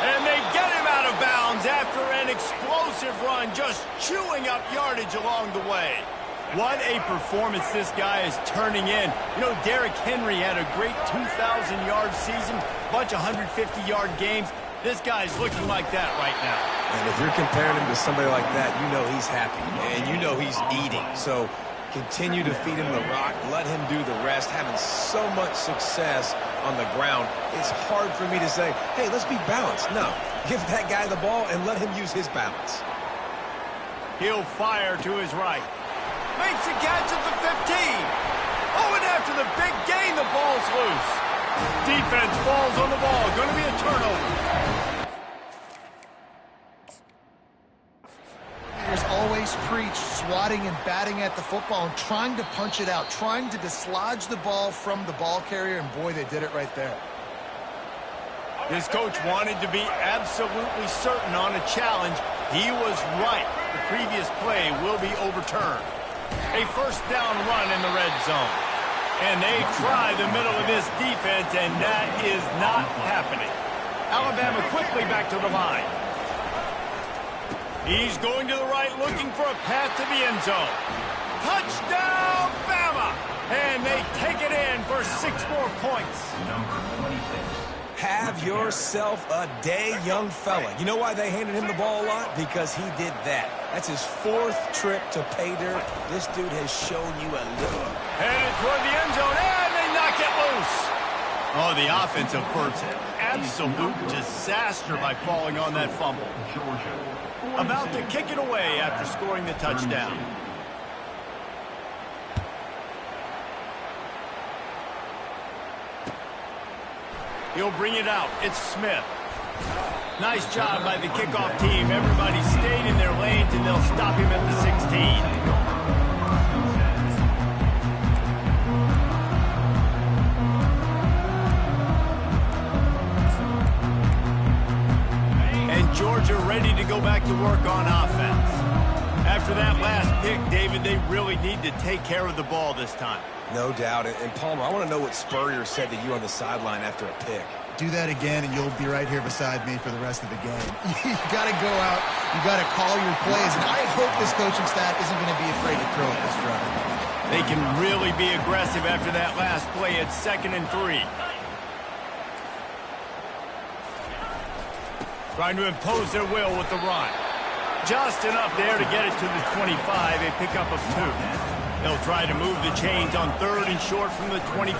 A: And they get him out of bounds after an explosive run, just chewing up yardage along the way. What a performance this guy is turning in. You know, Derrick Henry had a great 2,000-yard season, bunch of 150-yard games. This guy's looking like that right now.
C: And if you're comparing him to somebody like that, you know he's happy, and you know he's eating. So continue to feed him the rock, let him do the rest, having so much success on the ground. It's hard for me to say, hey, let's be balanced. No, give that guy the ball and let him use his balance.
A: He'll fire to his right. Makes a catch at the 15. Oh, and after the big gain, the ball's loose. Defense falls on the ball. Going to be a turnover.
B: There's always preach swatting and batting at the football and trying to punch it out, trying to dislodge the ball from the ball carrier, and boy, they did it right there.
A: This coach wanted to be absolutely certain on a challenge. He was right. The previous play will be overturned. A first down run in the red zone. And they try the middle of this defense, and that is not happening. Alabama quickly back to the line. He's going to the right, looking for a path to the end zone. Touchdown, Bama! And they take it in for 6 more points.
C: Have yourself a day, young fella. You know why they handed him the ball a lot? Because he did that. That's his 4th trip to pay dirt. This dude has shown you a little.
A: Headed toward the end zone, and they knock it loose. Oh, the offensive effort's an absolute disaster by falling on that fumble. About to kick it away after scoring the touchdown. He'll bring it out. It's Smith. Nice job by the kickoff team. Everybody stayed in their lanes, and they'll stop him at the 16. Georgia ready to go back to work on offense. After that last pick, David, they really need to take care of the ball this time.
C: No doubt. And Palmer, I want to know what Spurrier said to you on the sideline after a pick.
B: Do that again, and you'll be right here beside me for the rest of the game. You got to go out. You got to call your plays, and I hope this coaching staff isn't going to be afraid to throw at this drive.
A: They can really be aggressive after that last play at 2nd and 3. Trying to impose their will with the run. Just enough there to get it to the 25, a pickup of 2. They'll try to move the chains on 3rd and short from the 25.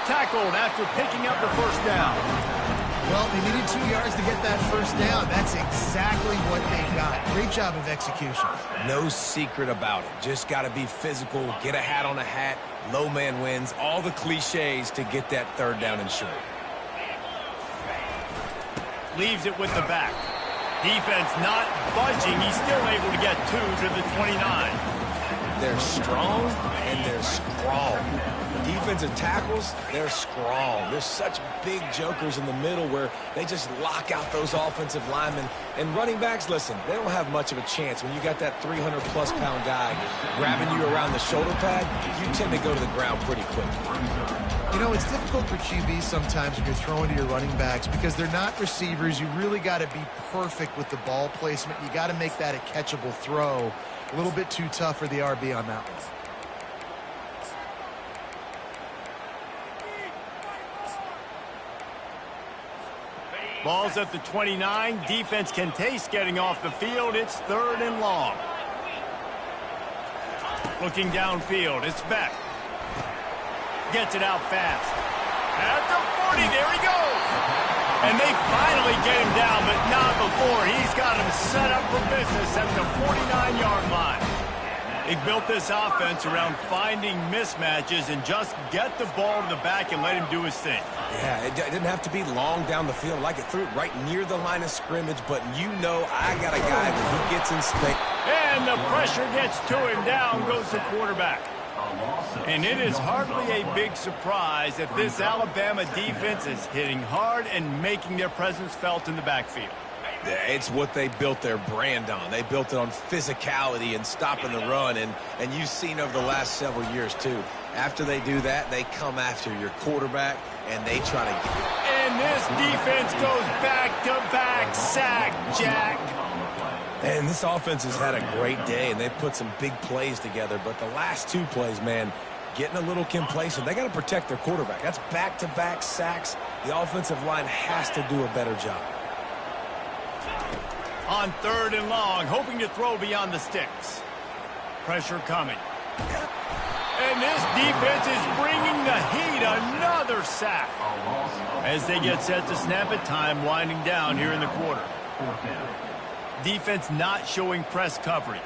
A: Tackled after picking up the first down.
B: Well, they needed 2 yards to get that first down. That's exactly what they got. Great job of execution.
C: No secret about it. Just got to be physical, get a hat on a hat, low man wins, all the cliches to get that 3rd down and short.
A: Leaves it with the back. Defense not budging. He's still able to get 2 to the 29.
C: They're strong and they're scrawl. Defensive tackles, they're scrawl. There's such big jokers in the middle where they just lock out those offensive linemen. And running backs, listen, they don't have much of a chance. When you got that 300-plus pound guy grabbing you around the shoulder pad, you tend to go to the ground pretty quickly.
B: You know, it's difficult for QBs sometimes when you're throwing to your running backs because they're not receivers. You really got to be perfect with the ball placement. You got to make that a catchable throw. A little bit too tough for the RB on that one.
A: Ball's at the 29. Defense can taste getting off the field. It's 3rd and long. Looking downfield. It's Beck. Gets it out fast. At the 40. There he goes. And they finally get him down, but not before. He's got him set up for business at the 49-yard line. He built this offense around finding mismatches and just get the ball to the back and let him do his thing.
C: Yeah, it didn't have to be long down the field. Like it threw it right near the line of scrimmage, but you know I got a guy when he gets in space.
A: And the pressure gets to him. Down goes the quarterback. And it is hardly a big surprise that this Alabama defense is hitting hard and making their presence felt in the backfield.
C: Yeah, it's what they built their brand on. They built it on physicality and stopping the run, and you've seen over the last several years, too. After they do that, they come after your quarterback, and they try to get it.
A: And this defense goes back-to-back sack, Jack.
C: And this offense has had a great day, and they've put some big plays together, but the last 2 plays, man, getting a little complacent. They got to protect their quarterback. That's back-to-back sacks. The offensive line has to do a better job.
A: On 3rd and long, hoping to throw beyond the sticks. Pressure coming. And this defense is bringing the heat. Another sack. As they get set to snap it, time winding down here in the quarter. Defense not showing press coverage.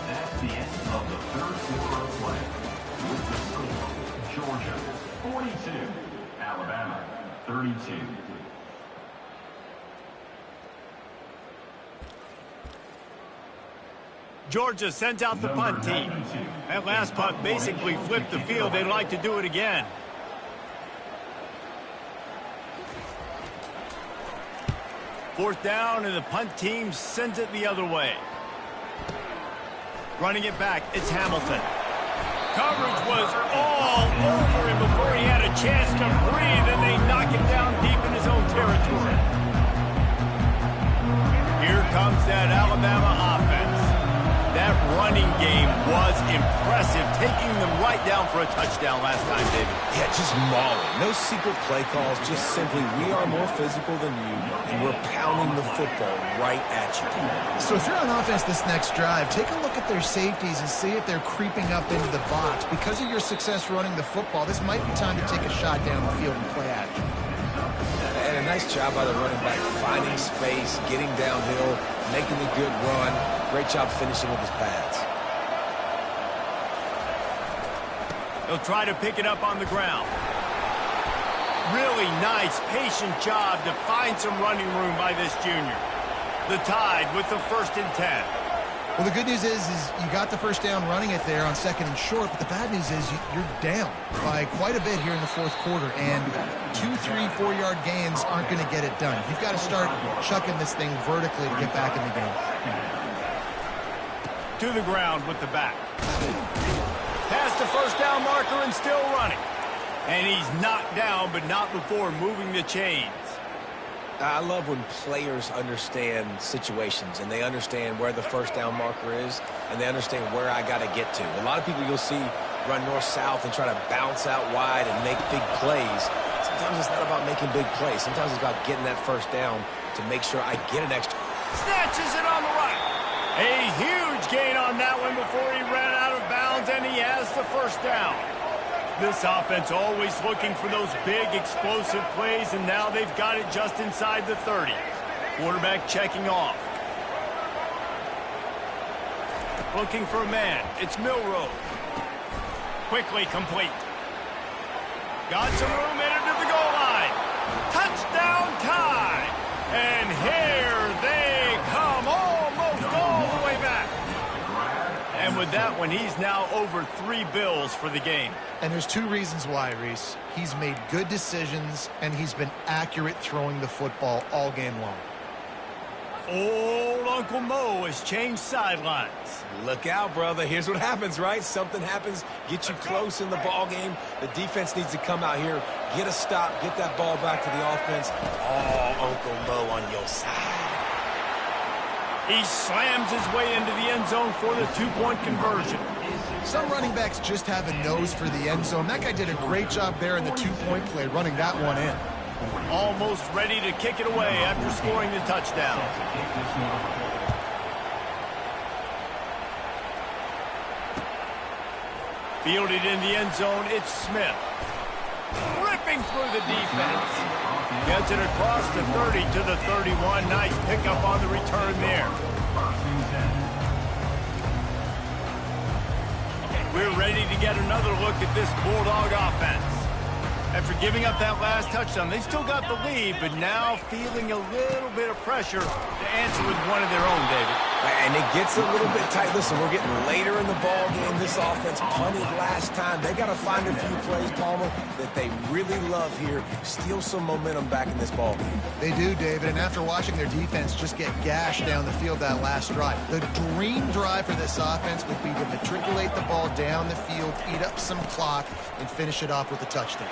D: That's the end of the 3rd quarter of play. With the score, Georgia 42, Alabama 32.
A: Georgia sends out the punt team. That last punt basically flipped the field. They'd like to do it again. Fourth down, and the punt team sends it the other way. Running it back, it's Hamilton. Coverage was all over him before he had a chance to breathe, and they knock him down deep in his own territory. Here comes that Alabama offense. That running game was impressive, taking them right down for a touchdown last time, David.
C: Yeah, just mauling. No secret play calls, just simply we are more physical than you, and we're pounding the football right at you.
B: So if you're on offense this next drive, take a look at their safeties and see if they're creeping up into the box. Because of your success running the football, this might be time to take a shot down the field and play action.
C: And a nice job by the running back, finding space, getting downhill, making a good run. Great job finishing with his pads.
A: They'll try to pick it up on the ground. Really nice, patient job to find some running room by this junior. The Tide with the 1st and 10.
B: Well, the good news is you got the first down running it there on 2nd and short, but the bad news is you're down by quite a bit here in the 4th quarter, and 2, 3, 4-yard gains aren't going to get it done. You've got to start chucking this thing vertically to get back in the game.
A: To the ground with the back. Past the first down marker and still running. And he's knocked down, but not before moving the chains.
C: I love when players understand situations and they understand where the first down marker is and they understand where I got to get to. A lot of people you'll see run north-south and try to bounce out wide and make big plays. Sometimes it's not about making big plays. Sometimes it's about getting that first down to make sure I get an extra.
A: Snatches it on the right. A huge gain on that one before he ran out of bounds, and he has the first down. This offense always looking for those big, explosive plays, and now they've got it just inside the 30. Quarterback checking off. Looking for a man. It's Milroe. Quickly complete. Got some room headed to the goal line. Touchdown time. And here they come, almost all the way back. And with that one, he's now over 3 bills for the game.
B: And there's 2 reasons why, Reese. He's made good decisions, and he's been accurate throwing the football all game long.
A: Old Uncle Mo has changed sidelines.
C: Look out, brother. Here's what happens, right? Something happens, get you close in the ball game. The defense needs to come out here, get a stop, get that ball back to the offense. Oh, Uncle Mo on your side.
A: He slams his way into the end zone for the two-point conversion.
B: Some running backs just have a nose for the end zone. That guy did a great job there in the two-point play, running that one in.
A: Almost ready to kick it away after scoring the touchdown. Fielded in the end zone, it's Smith. Ripping through the defense. Gets it across the 30 to the 31. Nice pickup on the return there. We're ready to get another look at this Bulldog offense. After giving up that last touchdown, they still got the lead, but now feeling a little bit of pressure to answer with one of their own, David.
C: And it gets a little bit tight. Listen, we're getting later in the ball game. This offense punted last time. They got to find a few plays, Palmer, that they really love here. Steal some momentum back in this ball game.
B: They do, David, and after watching their defense just get gashed down the field that last drive, the dream drive for this offense would be to matriculate the ball down the field, eat up some clock, and finish it off with a touchdown.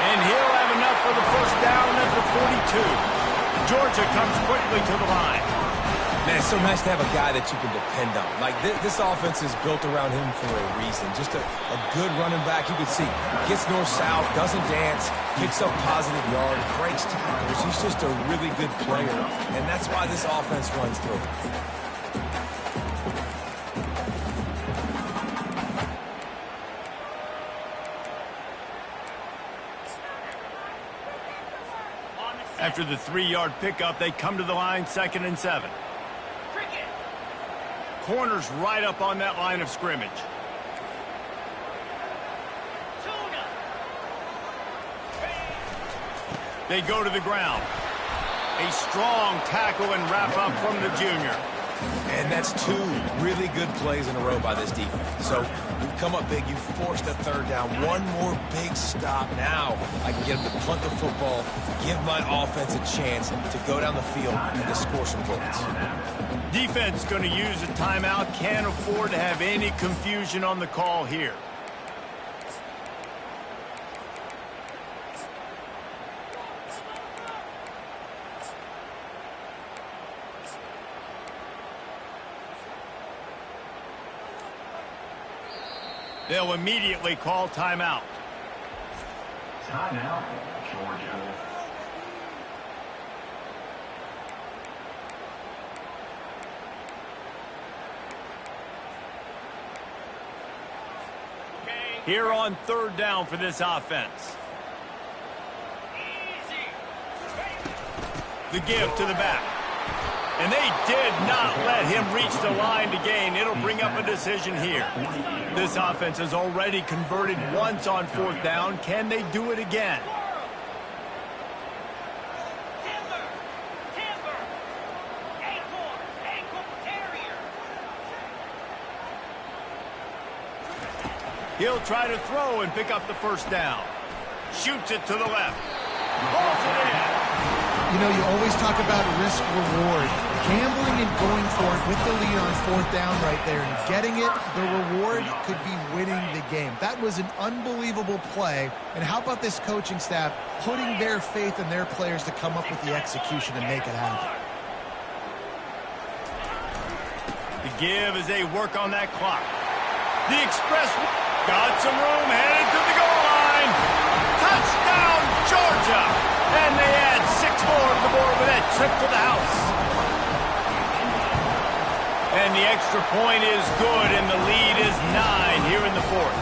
A: And he'll have enough for the first down at the 42. Georgia comes quickly to the line.
C: Man, it's so nice to have a guy that you can depend on. Like, this offense is built around him for a reason. Just a good running back. You can see, gets north-south, doesn't dance, picks up positive yards, breaks tackles. He's just a really good player, and that's why this offense runs through him.
A: After the 3-yard pickup, they come to the line, 2nd and 7. Corners right up on that line of scrimmage. They go to the ground. A strong tackle and wrap up from the junior.
C: And that's 2 really good plays in a row by this defense. So you've come up big. You've forced a 3rd down. One more big stop. Now I can get them to punt the football, give my offense a chance to go down the field and to score some points.
A: Defense going to use a timeout. Can't afford to have any confusion on the call here. They'll immediately call timeout.
D: Timeout, Georgia.
A: Here on 3rd down for this offense. The give to the back. And they did not let him reach the line to gain. It'll bring up a decision here. This offense has already converted once on 4th down. Can they do it again? He'll try to throw and pick up the 1st down. Shoots it to the left. Balls it in.
B: You know, you always talk about risk-reward. Gambling and going for it with the lead on 4th down right there and getting it, the reward could be winning the game. That was an unbelievable play. And how about this coaching staff putting their faith in their players to come up with the execution and make it happen?
A: The give as they work on that clock. The express got some room, headed to the goal line. Touchdown, Georgia! And they add 6 more to the board with that trip to the house. And the extra point is good, and the lead is 9 here in the 4th.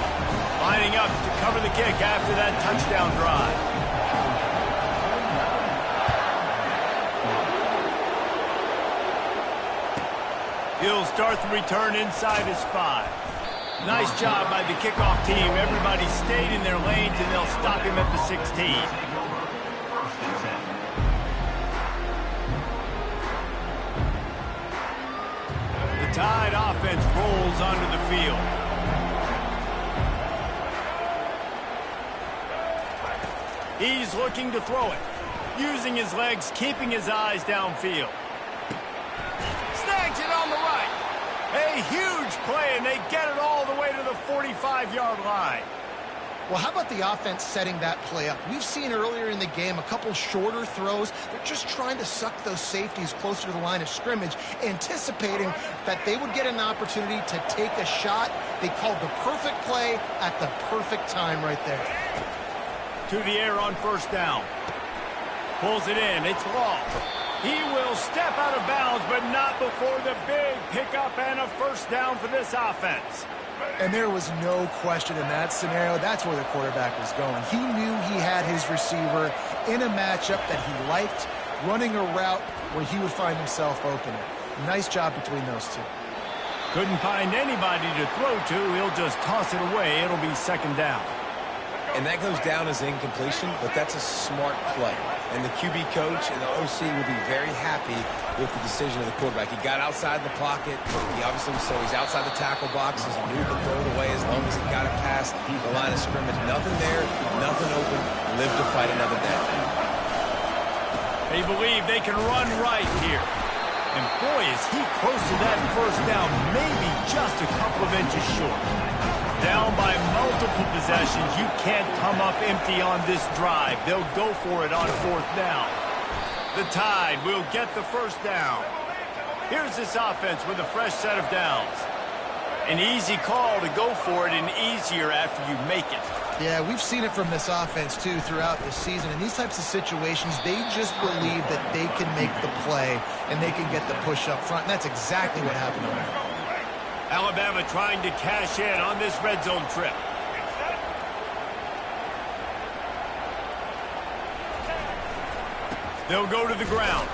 A: Lining up to cover the kick after that touchdown drive. He'll start the return inside his 5. Nice job by the kickoff team. Everybody stayed in their lanes, and they'll stop him at the 16. The Tide offense rolls onto the field. He's looking to throw it. using his legs, keeping his eyes downfield. Snags it on the right. A huge play, and they get it all the way to the 45-yard line.
B: Well, how about the offense setting that play up? We've seen earlier in the game a couple shorter throws. They're just trying to suck those safeties closer to the line of scrimmage, anticipating that they would get an opportunity to take a shot. They called the perfect play at the perfect time right there.
A: To the air on first down. Pulls it in. It's Law. He will step out of bounds, but not before the big pickup and a first down for this offense.
B: And there was no question in that scenario. That's where the quarterback was going. He knew he had his receiver in a matchup that he liked, running a route where he would find himself open. Nice job between those two.
A: Couldn't find anybody to throw to. He'll just toss it away. It'll be second down.
C: And that goes down as incompletion, but that's a smart play. And the QB coach and the OC will be very happy with the decision of the quarterback. He got outside the pocket. He obviously, so he's outside the tackle boxes. He knew he could throw it away as long as he got it past the line of scrimmage. Nothing there, nothing open. Live to fight another day.
A: They believe they can run right here. And boy, is he close to that first down, maybe just a couple of inches short. Down by multiple possessions. You can't come up empty on this drive. They'll go for it on fourth down. The Tide will get the first down. Here's this offense with a fresh set of downs. An easy call to go for it and easier after you make it.
B: Yeah, we've seen it from this offense, too, throughout the season. In these types of situations, they just believe that they can make the play and they can get the push up front. And that's exactly what happened on that.
A: Alabama trying to cash in on this red zone trip. They'll go to the ground.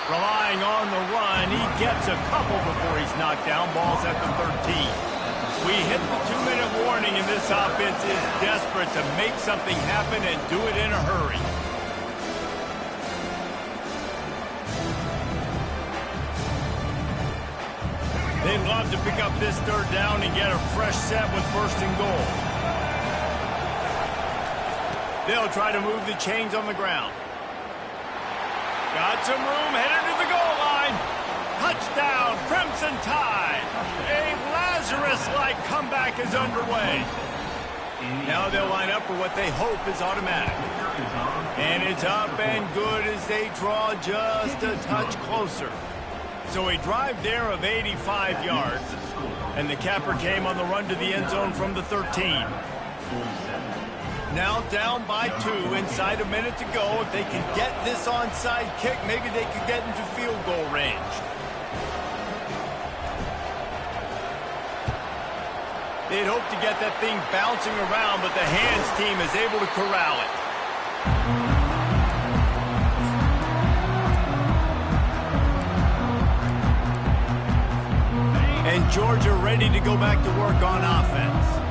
A: Relying on the run. He gets a couple before he's knocked down. Ball's at the 13. We hit the 2-minute warning, and this offense is desperate to make something happen and do it in a hurry. They'd love to pick up this third down and get a fresh set with first and goal. They'll try to move the chains on the ground. Got some room, headed to the goal line. Touchdown, Crimson Tide. A Lazarus-like comeback is underway. Now they'll line up for what they hope is automatic. And it's up and good as they draw just a touch closer. So a drive there of 85 yards. And the capper came on the run to the end zone from the 13. Now down by 2, inside a minute to go. If they can get this onside kick, maybe they could get into field goal range. They'd hope to get that thing bouncing around, but the hands team is able to corral it. And Georgia ready to go back to work on offense.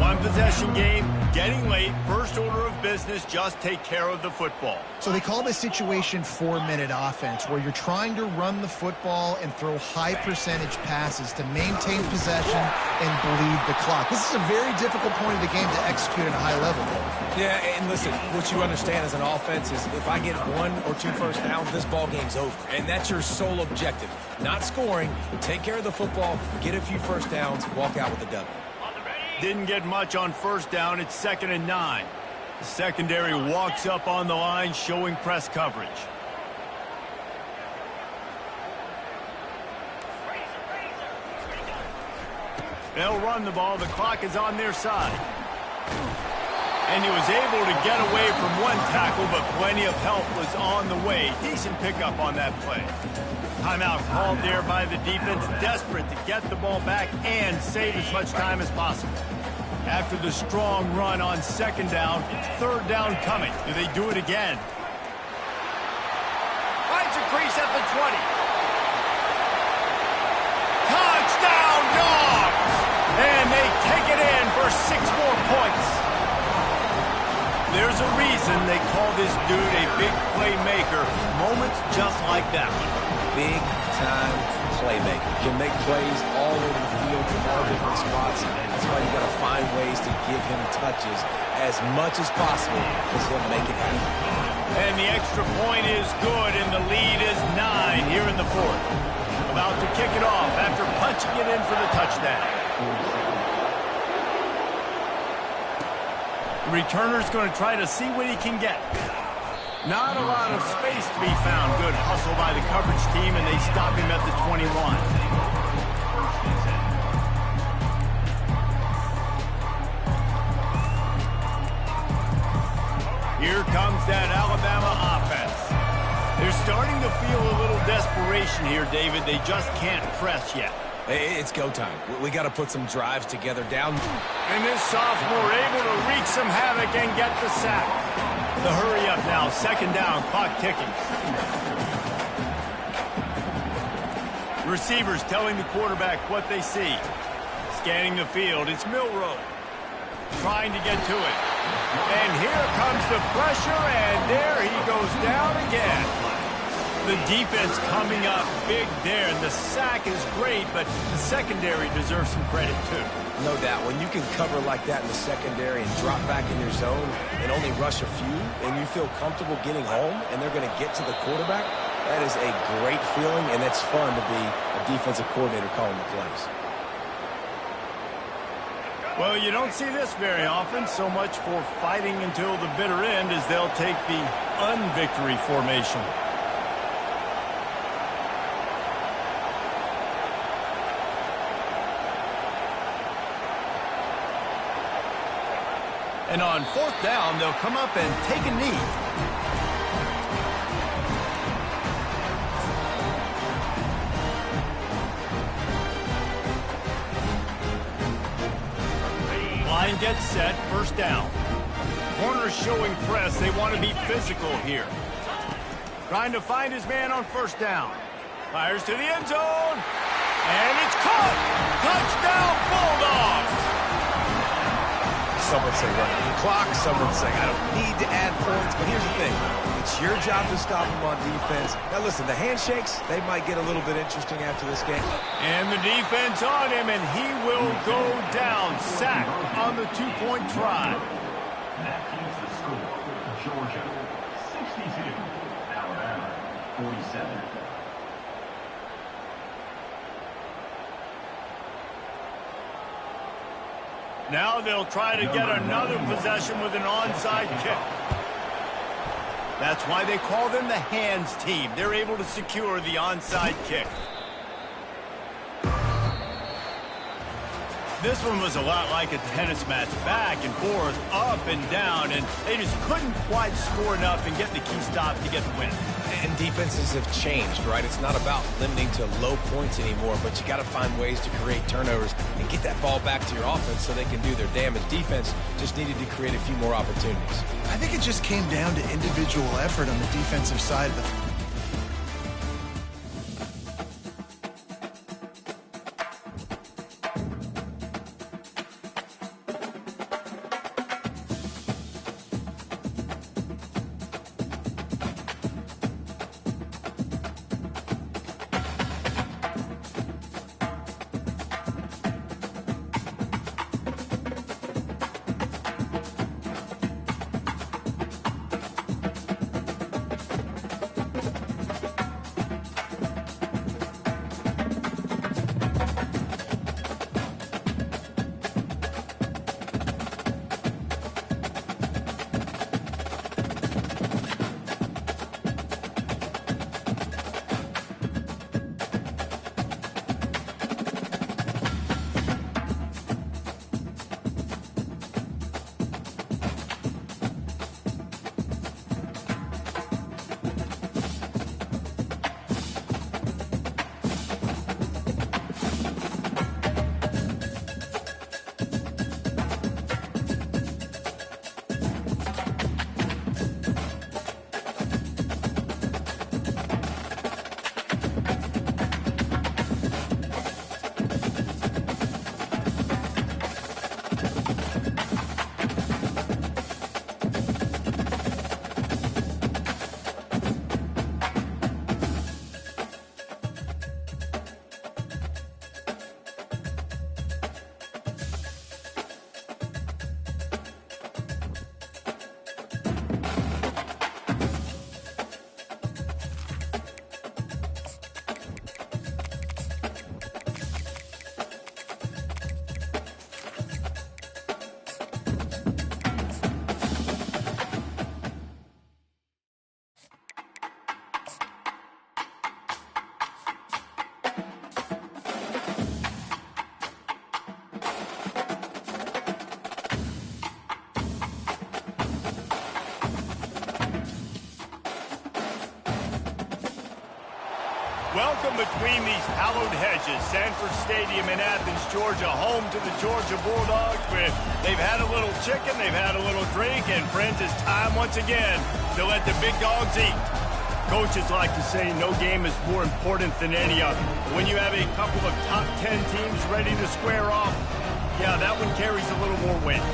A: One possession game, getting late, first order of business, just take care of the football.
B: So they call this situation 4-minute offense, where you're trying to run the football and throw high percentage passes to maintain possession and bleed the clock. This is a very difficult point of the game to execute at a high level.
C: Yeah, and listen, what you understand as an offense is if I get 1 or 2 first downs, this ball game's over. And that's your sole objective. Not scoring, take care of the football, get a few first downs, walk out with a W.
A: Didn't get much on first down. It's 2nd and 9. The secondary walks up on the line, showing press coverage. They'll run the ball. The clock is on their side. And he was able to get away from one tackle, but plenty of help was on the way. Decent pickup on that play. Timeout called there by the defense, desperate to get the ball back and save as much time as possible. After the strong run on 2nd down, 3rd down coming. Do they do it again? Finds a crease at the 20. Touchdown, Dogs! And they take it in for 6 more points. There's a reason they call this dude a big playmaker. Moments just like that one.
C: Big time playmaker. Can make plays all over the field from all different spots. That's why you got to find ways to give him touches as much as possible because he'll make it happen.
A: And the extra point is good, and the lead is 9 here in the fourth. About to kick it off after punching it in for the touchdown. The returner's going to try to see what he can get. Not a lot of space to be found. Good hustle by the coverage team, and they stop him at the 21. Here comes that Alabama offense. They're starting to feel a little desperation here, David. They just can't press yet.
C: It's go time. We got to put some drives together down.
A: And this sophomore able to wreak some havoc and get the sack. The hurry up now, second down, clock ticking. Receivers telling the quarterback what they see. Scanning the field, it's Milroe. Trying to get to it. And here comes the pressure, and there he goes down again. The defense coming up big there, and the sack is great, but the secondary deserves some credit too.
C: No doubt. When you can cover like that in the secondary and drop back in your zone and only rush a few, and you feel comfortable getting home, and they're going to get to the quarterback, that is a great feeling, and it's fun to be a defensive coordinator calling the plays.
A: Well, you don't see this very often. So much for fighting until the bitter end as they'll take the unvictory formation. And on fourth down, they'll come up and take a knee. Line gets set, first down. Corner showing press. They want to be physical here. Trying to find his man on first down. Fires to the end zone. And it's caught. Touchdown, Bulldogs.
C: Some would say run the clock. Some would say I don't need to add points. But here's the thing. It's your job to stop them on defense. Now, listen, the handshakes, they might get a little bit interesting after this game.
A: And the defense on him, and he will go down. Sacked on the two-point try.
D: That keeps the score. Georgia, 62. Alabama, 47.
A: Now they'll try to get another possession with an onside kick. That's why they call them the hands team. They're able to secure the onside kick. This one was a lot like a tennis match, back and forth, up and down, and they just couldn't quite score enough and get the key stop to get the win.
C: And defenses have changed, right? It's not about limiting to low points anymore, but you got to find ways to create turnovers and get that ball back to your offense so they can do their damage. Defense just needed to create a few more opportunities.
B: I think it just came down to individual effort on the defensive side of the
A: Welcome between these hallowed hedges. Sanford Stadium in Athens, Georgia, home to the Georgia Bulldogs. Where they've had a little chicken, they've had a little drink, and friends, it's time once again to let the big dogs eat. Coaches like to say no game is more important than any other. When you have a couple of top 10 teams ready to square off, yeah, that one carries a little more weight.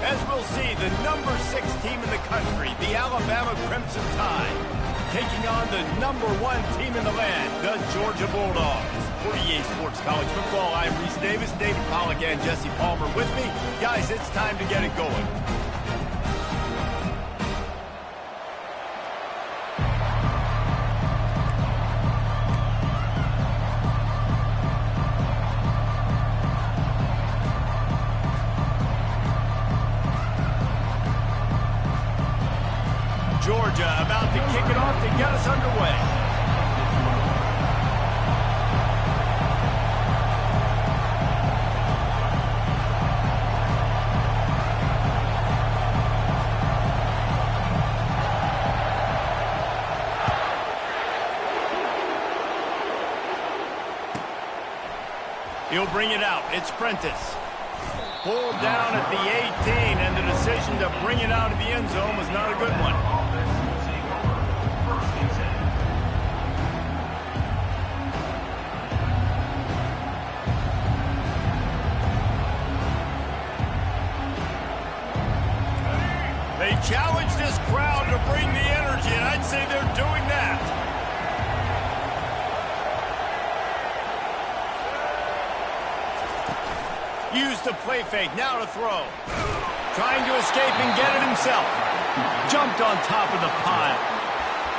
A: As we'll see, the number 6 team in the country, the Alabama Crimson Tide, taking on the number 1 team in the land, the Georgia Bulldogs. For EA Sports College Football, I'm Reese Davis, David Pollack, and Jesse Palmer with me. Guys, it's time to get it going. Georgia about to kick it off to get us underway. He'll bring it out. It's Prentice. Pulled down at the 18, and the decision to bring it out of the end zone was not a good one. They challenge this crowd to bring the energy, and I'd say they're doing that. Use the play fake, now to throw. Trying to escape and get it himself. Jumped on top of the pile.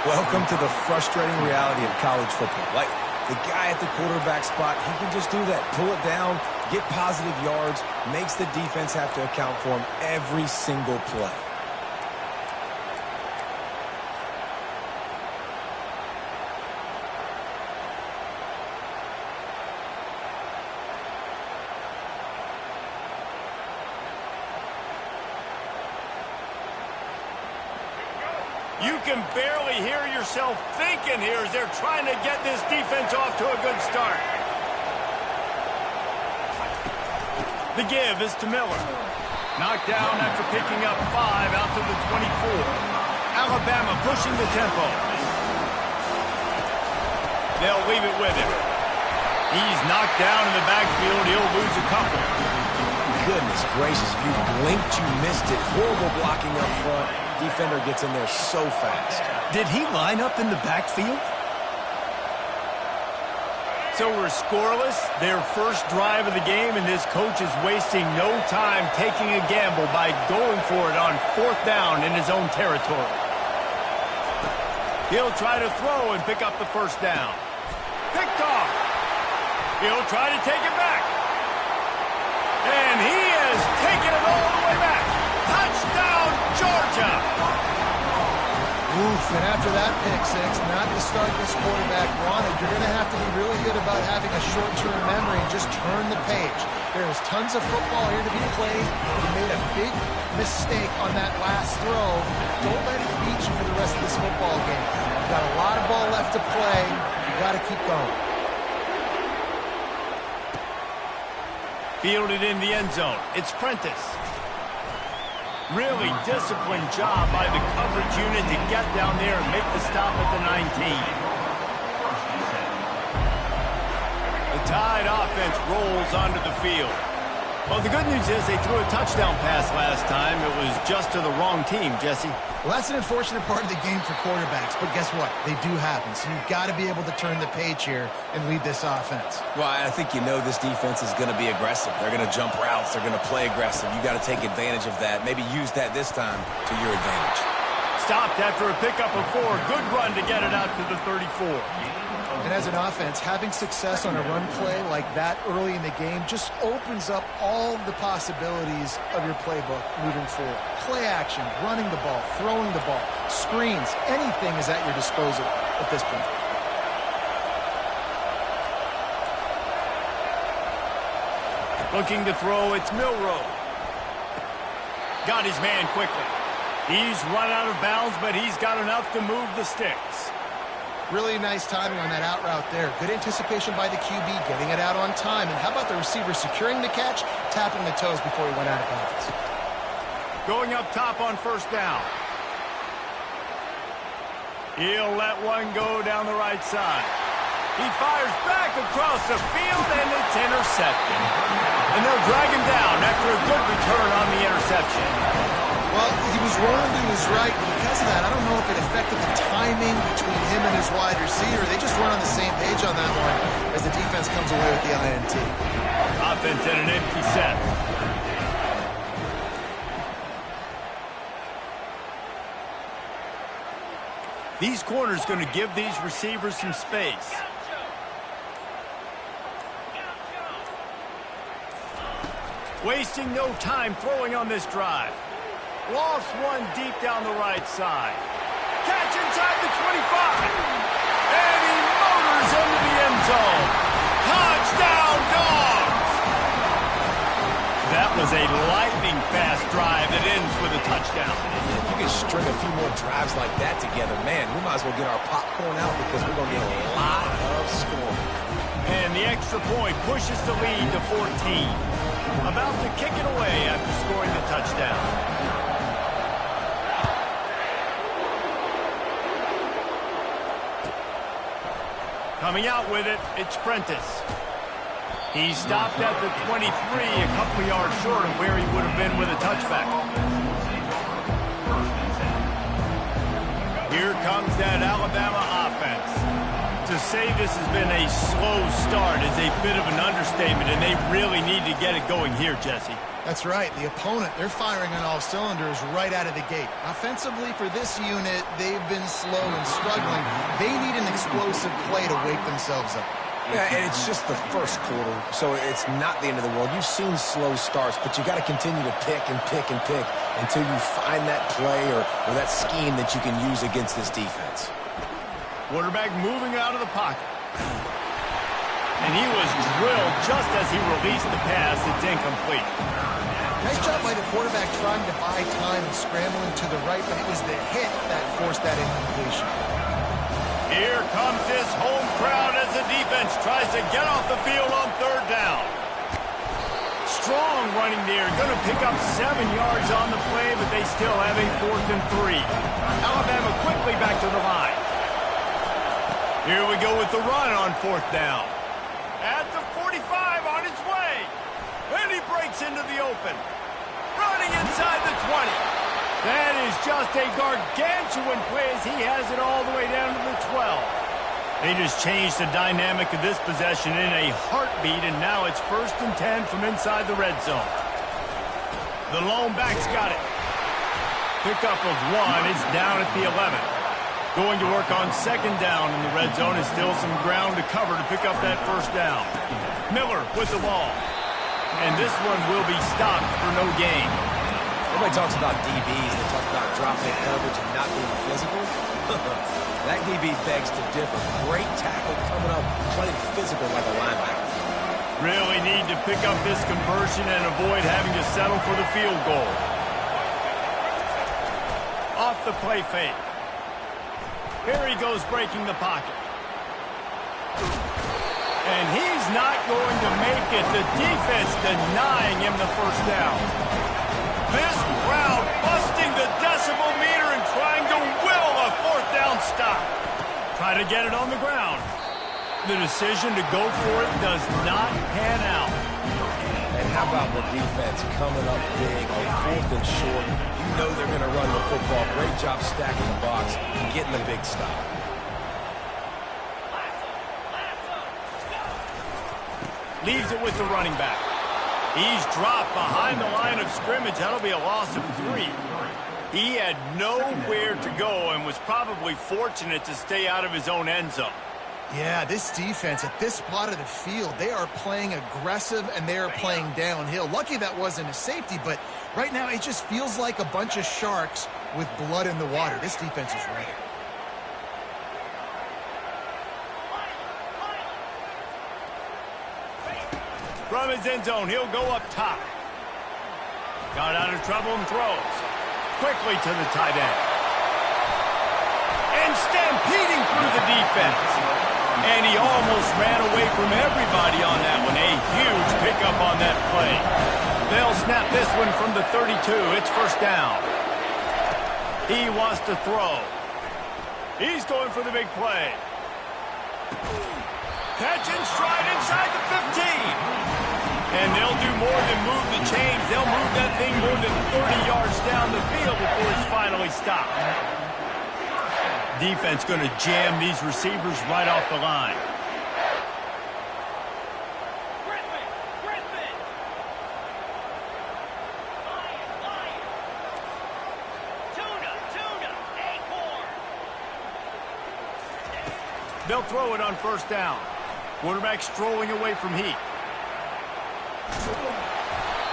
C: Welcome to the frustrating reality of college football. Like, the guy at the quarterback spot, he can just do that. Pull it down, get positive yards, makes the defense have to account for him every single play.
A: You can barely hear yourself thinking here as they're trying to get this defense off to a good start. The give is to Miller. Knocked down after picking up 5 out to the 24. Alabama pushing the tempo. They'll leave it with him. He's knocked down in the backfield. He'll lose a couple.
C: Goodness gracious, if you blinked, you missed it. Horrible blocking up front. Defender gets in there so fast.
A: Did he line up in the backfield? So we're scoreless, their first drive of the game, and this coach is wasting no time taking a gamble by going for it on 4th down in his own territory. He'll try to throw and pick up the first down. Picked off. He'll try to take it back. And he has taken it all the way back. Touchdown, Georgia!
B: Oof, and after that pick six, not the start this quarterback wanted. You're going to have to be really good about having a short-term memory and just turn the page. There's tons of football here to be played. You made a big mistake on that last throw. Don't let it beat you for the rest of this football game. You've got a lot of ball left to play. You've got to keep going.
A: Fielded in the end zone. It's Prentice. Really disciplined job by the coverage unit to get down there and make the stop at the 19. The Tide offense rolls onto the field. Well, the good news is they threw a touchdown pass last time. It was just to the wrong team, Jesse.
B: Well, that's an unfortunate part of the game for quarterbacks, but guess what? They do happen, so you've got to be able to turn the page here and lead this offense.
C: Well, I think you know this defense is going to be aggressive. They're going to jump routes. They're going to play aggressive. You got to take advantage of that. Maybe use that this time to your advantage.
A: Stopped after a pickup of 4. Good run to get it out to the 34.
B: And as an offense, having success on a run play like that early in the game just opens up all the possibilities of your playbook moving forward. Play action, running the ball, throwing the ball, screens, anything is at your disposal at this point.
A: Looking to throw, it's Milroe. Got his man quickly. He's run out of bounds, but he's got enough to move the sticks.
B: Really nice timing on that out route there. Good anticipation by the QB, getting it out on time. And how about the receiver securing the catch, tapping the toes before he went out of bounds?
A: Going up top on first down. He'll let one go down the right side. He fires back across the field, and it's intercepted. And they'll drag him down after a good return on the interception.
B: Well, he was wrong, he was right. Because of that, I don't know if it affected the timing between him and his wide receiver. They just weren't on the same page on that one as the defense comes away with the INT.
A: Offense at an empty set. These corners going to give these receivers some space. Wasting no time throwing on this drive. Lost one deep down the right side. Catch inside the 25. And he motors into the end zone. Touchdown, Dogs! That was a lightning-fast drive that ends with a touchdown.
C: If you can string a few more drives like that together, man, we might as well get our popcorn out because we're going to get a lot of scoring.
A: And the extra point pushes the lead to 14. About to kick it away after scoring the touchdown. Coming out with it, it's Prentice. He stopped at the 23, a couple of yards short of where he would have been with a touchback. Here comes that Alabama offense. To say this has been a slow start is a bit of an understatement, and they really need to get it going here, Jesse.
B: That's right. The opponent, they're firing on all cylinders right out of the gate. Offensively, for this unit, they've been slow and struggling. They need an explosive play to wake themselves up.
C: Yeah, and it's just the first quarter, so it's not the end of the world. You've seen slow starts, but you got to continue to pick and pick and pick until you find that play or that scheme that you can use against this defense.
A: Quarterback moving out of the pocket. And he was drilled just as he released the pass. It's incomplete.
B: Nice job by the quarterback trying to buy time and scrambling to the right, but it was the hit that forced that incompletion.
A: Here comes this home crowd as the defense tries to get off the field on third down. Strong running there. Going to pick up 7 yards on the play, but they still have a 4th and 3. Alabama quickly back to the line. Here we go with the run on 4th down. At the 45 on his way. And he breaks into the open. Running inside the 20. That is just a gargantuan play as he has it all the way down to the 12. They just changed the dynamic of this possession in a heartbeat, and now it's 1st and 10 from inside the red zone. The lone back's got it. Pickup of 1. It's down at the 11. Going to work on 2nd down in the red zone. Is still some ground to cover to pick up that 1st down. Miller with the ball. And this one will be stopped for no gain.
C: Everybody talks about DBs. They talk about dropping coverage and not being physical. That DB begs to differ. Great tackle coming up, playing physical like a linebacker.
A: Really need to pick up this conversion and avoid having to settle for the field goal. Off the play fake. Here he goes breaking the pocket. And he's not going to make it. The defense denying him the 1st down. This crowd busting the decibel meter and trying to will a 4th down stop. Try to get it on the ground. The decision to go for it does not pan out.
C: And how about the defense coming up big on 4th and short? You know they're going to run the football. Great job stacking the box and getting the big stop.
A: Leaves it with the running back. He's dropped behind the line of scrimmage. That'll be a loss of 3. He had nowhere to go and was probably fortunate to stay out of his own end zone.
B: Yeah, this defense at this spot of the field, they are playing aggressive and they are playing downhill. Lucky that wasn't a safety, but right now it just feels like a bunch of sharks with blood in the water. This defense is ready.
A: From his end zone, he'll go up top. Got out of trouble and throws. Quickly to the tight end. And stampeding through the defense. And he almost ran away from everybody on that one. A huge pickup on that play. They'll snap this one from the 32. It's first down. He wants to throw. He's going for the big play. Catch and stride inside the 15. And they'll do more than move the chains. They'll move that thing more than 30 yards down the field before it's finally stopped. Defense going to jam these receivers right off the line. They'll throw it on first down. Quarterback strolling away from heat.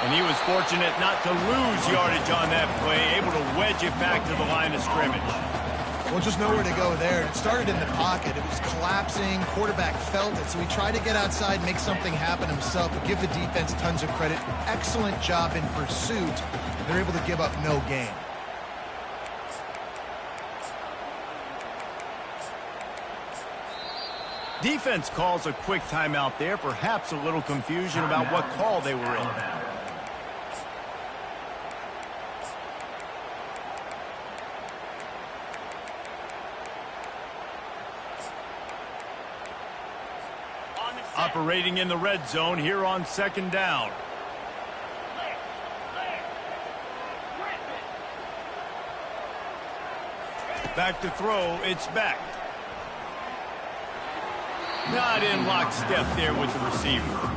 A: And he was fortunate not to lose yardage on that play, able to wedge it back to the line of scrimmage.
B: Well, just nowhere to go there. It started in the pocket. It was collapsing. Quarterback felt it, so he tried to get outside, make something happen himself, but give the defense tons of credit. Excellent job in pursuit. They're able to give up no gain.
A: Defense calls a quick timeout there, perhaps a little confusion about what call they were in. Operating in the red zone here on second down. Back to throw, it's back. Not in lockstep there with the receiver.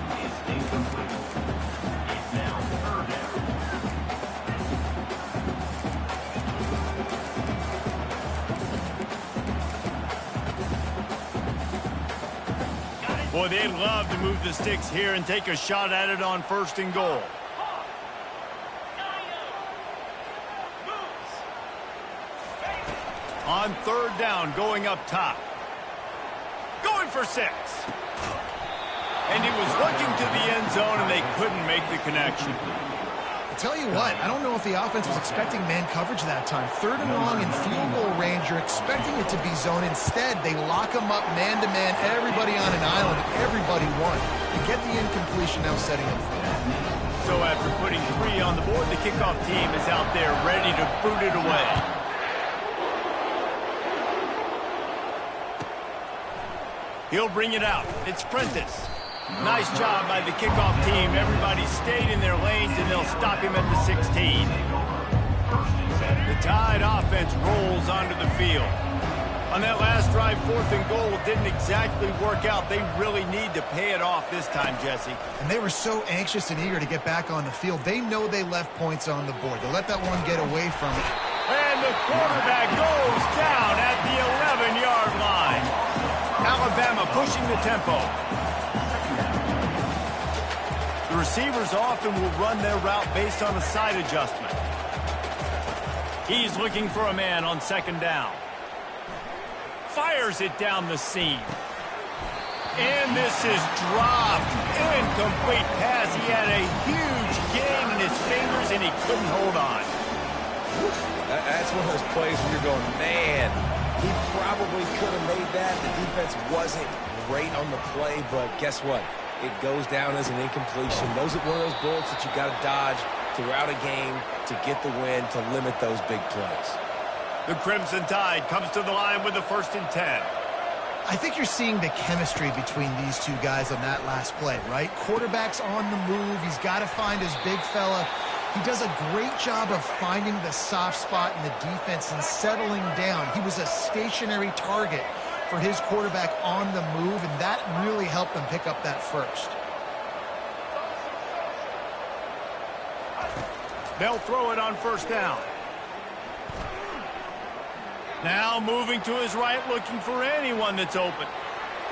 A: Boy, they'd love to move the sticks here and take a shot at it on first and goal. On third down, going up top. Going for 6. And he was looking to the end zone, and they couldn't make the connection.
B: I'll tell you what, I don't know if the offense was expecting man coverage that time. Third and long in field goal range, you're expecting it to be zone. Instead, they lock them up man-to-man, everybody on an island, everybody won. To get the incompletion, now setting up for that.
A: So after putting 3 on the board, the kickoff team is out there ready to boot it away. He'll bring it out. It's Prentice. Nice job by the kickoff team. Everybody stayed in their lanes, and they'll stop him at the 16. The Tide offense rolls onto the field. On that last drive, 4th and goal didn't exactly work out. They really need to pay it off this time, Jesse.
B: And they were so anxious and eager to get back on the field. They know they left points on the board. They let that one get away from it.
A: And the quarterback goes down at the 11-yard line. Alabama pushing the tempo. The receivers often will run their route based on a side adjustment. He's looking for a man on second down. Fires it down the seam. And this is dropped. Incomplete pass. He had a huge gain in his fingers, and he couldn't hold on.
C: That's one of those plays where you're going, man, he probably could have made that. The defense wasn't great on the play, but guess what? It goes down as an incompletion. Those are one of those bullets that you got to dodge throughout a game to get the win, to limit those big plays.
A: The Crimson Tide comes to the line with the 1st and 10.
B: I think you're seeing the chemistry between these two guys on that last play, right? Quarterback's on the move. He's got to find his big fella. He does a great job of finding the soft spot in the defense and settling down. He was a stationary target for his quarterback on the move, and that really helped them pick up that first.
A: They'll throw it on first down. Now moving to his right, looking for anyone that's open.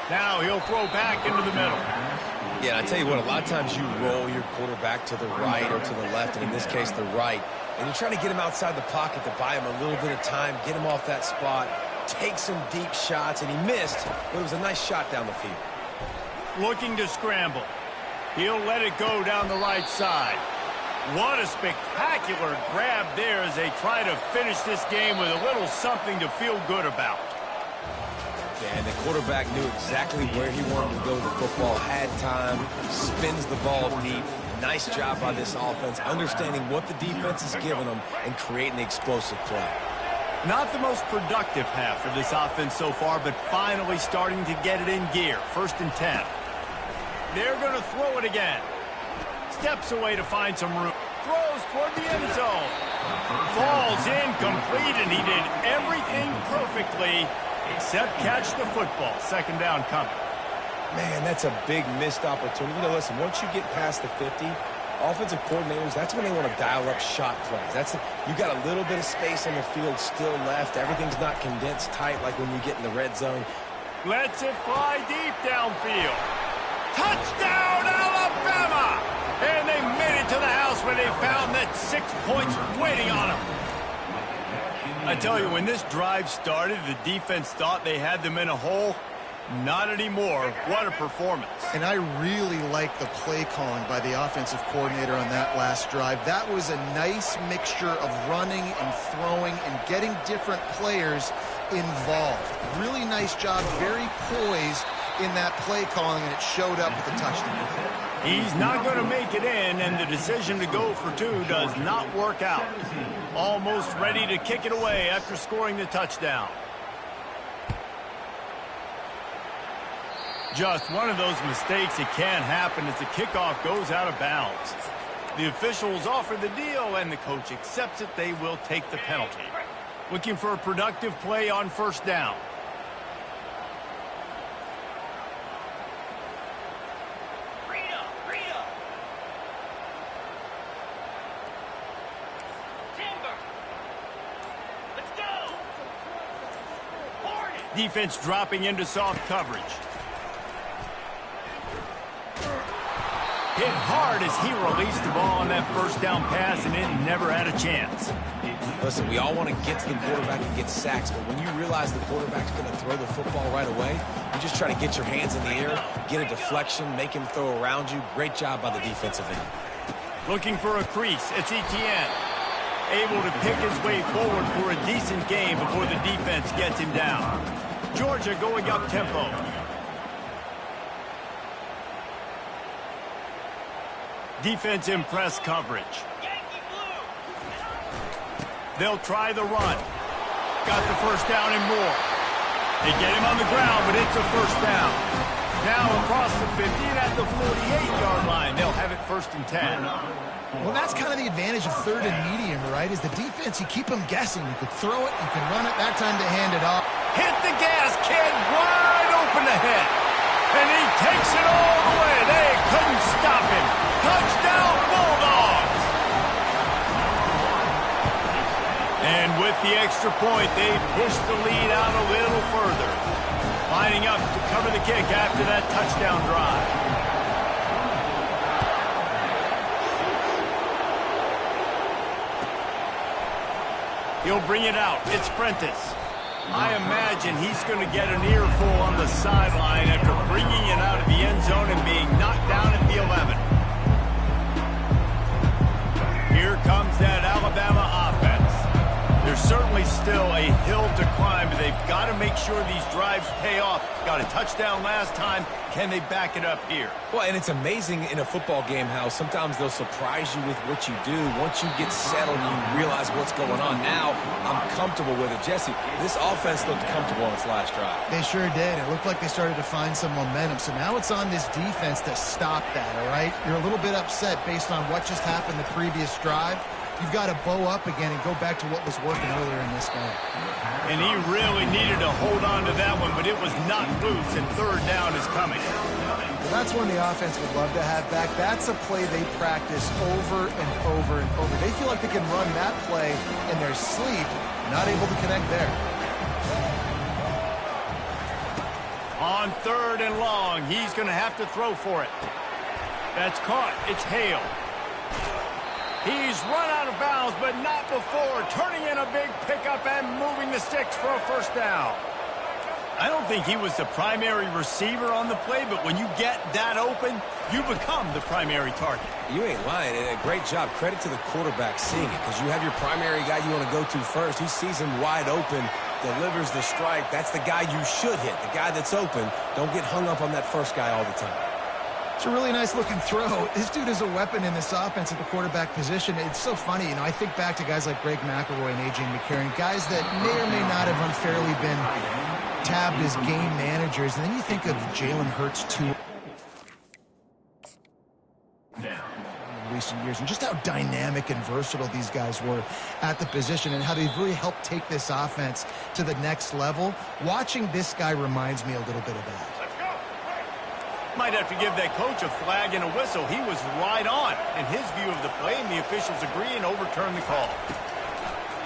A: Now he'll throw back into the middle.
C: Yeah, I tell you what, a lot of times you roll your quarterback to the right or to the left, and in this case, the right, and you're trying to get him outside the pocket to buy him a little bit of time, get him off that spot, take some deep shots, and he missed, but it was a nice shot down the field.
A: Looking to scramble. He'll let it go down the right side. What a spectacular grab there as they try to finish this game with a little something to feel good about.
C: Yeah, and the quarterback knew exactly where he wanted to go with the football, had time, spins the ball deep. Nice job by this offense, understanding what the defense is giving them and creating the explosive play.
A: Not the most productive half for this offense so far, but finally starting to get it in gear. 1st and 10. They're going to throw it again. Steps away to find some room. Throws toward the end zone. Falls incomplete, and he did everything perfectly except catch the football. 2nd down coming.
C: Man, that's a big missed opportunity. You know, listen, once you get past the 50, offensive coordinators, that's when they want to dial up shot plays. You got a little bit of space on the field still left. Everything's not condensed tight like when you get in the red zone.
A: Lets it fly deep downfield. Touchdown, Alabama! And they made it to the house where they found that 6 points waiting on them. I tell you, when this drive started, the defense thought they had them in a hole. Not anymore. What a performance.
B: And I really like the play calling by the offensive coordinator on that last drive. That was a nice mixture of running and throwing and getting different players involved. Really nice job, very poised in that play calling, and it showed up with the touchdown.
A: He's not going to make it in, and the decision to go for 2 does not work out. Almost ready to kick it away after scoring the touchdown. Just one of those mistakes that can happen as the kickoff goes out of bounds. The officials offer the deal, and the coach accepts it. They will take the penalty. Looking for a productive play on 1st down. Defense dropping into soft coverage. Hit hard as he released the ball on that 1st down pass, and it never had a chance.
C: Listen, we all want to get to the quarterback and get sacks, but when you realize the quarterback's going to throw the football right away, you just try to get your hands in the air, get a deflection, make him throw around you. Great job by the defensive end.
A: Looking for a crease. It's Etienne. Able to pick his way forward for a decent game before the defense gets him down. Georgia going up tempo. Defense in press coverage. They'll try the run. Got the 1st down and more. They get him on the ground, but it's a 1st down. Now across the 50 and at the 48-yard line. They'll have it 1st and 10.
B: Well, that's kind of the advantage of 3rd and medium, right? Is the defense, you keep them guessing. You could throw it, you can run it, that time to hand it off.
A: Hit the gas, kid, wide open ahead. And he takes it all the way. They couldn't stop him. Touchdown, Bulldogs. And with the extra point, they push the lead out a little further. Lining up to cover the kick after that touchdown drive. He'll bring it out. It's Prentice. I imagine he's going to get an earful on the sideline after bringing it out of the end zone and being knocked down at the 11. Here comes that Alabama offense. There's certainly still a hill to climb, but they've got to make sure these drives pay off. Got a touchdown last time. Can they back it up here?
C: Well, and it's amazing in a football game how sometimes they'll surprise you with what you do. Once you get settled, you realize what's going on. Now, I'm comfortable with it. Jesse, this offense looked comfortable on its last drive.
B: They sure did. It looked like they started to find some momentum. So now it's on this defense to stop that, all right? You're a little bit upset based on what just happened the previous drive. You've got to bow up again and go back to what was working earlier in this game.
A: And he really needed to hold on to that one, but it was not loose, and 3rd down is coming.
B: Well, that's one the offense would love to have back. That's a play they practice over and over and over. They feel like they can run that play in their sleep, not able to connect there.
A: On 3rd and long, he's going to have to throw for it. That's caught. It's Hale. He's run out of bounds, but not before turning in a big pickup and moving the sticks for a 1st down. I don't think he was the primary receiver on the play, but when you get that open, you become the primary target.
C: You ain't lying. A great job. Credit to the quarterback seeing it, because you have your primary guy you want to go to first. He sees him wide open. delivers the strike, that's the guy you should hit, the guy that's open. Don't get hung up on that first guy all the time.
B: It's a really nice-looking throw. This dude is a weapon in this offense at the quarterback position. It's so funny. I think back to guys like Greg McElroy and A.J. McCarron, guys that may or may not have unfairly been tabbed as game managers. And then you think of Jalen Hurts, too, in recent years, and just how dynamic and versatile these guys were at the position and how they've really helped take this offense to the next level. Watching this guy reminds me a little bit of that.
A: Might have to give that coach a flag and a whistle. He was right on in his view of the play, and the officials agree and overturn the call.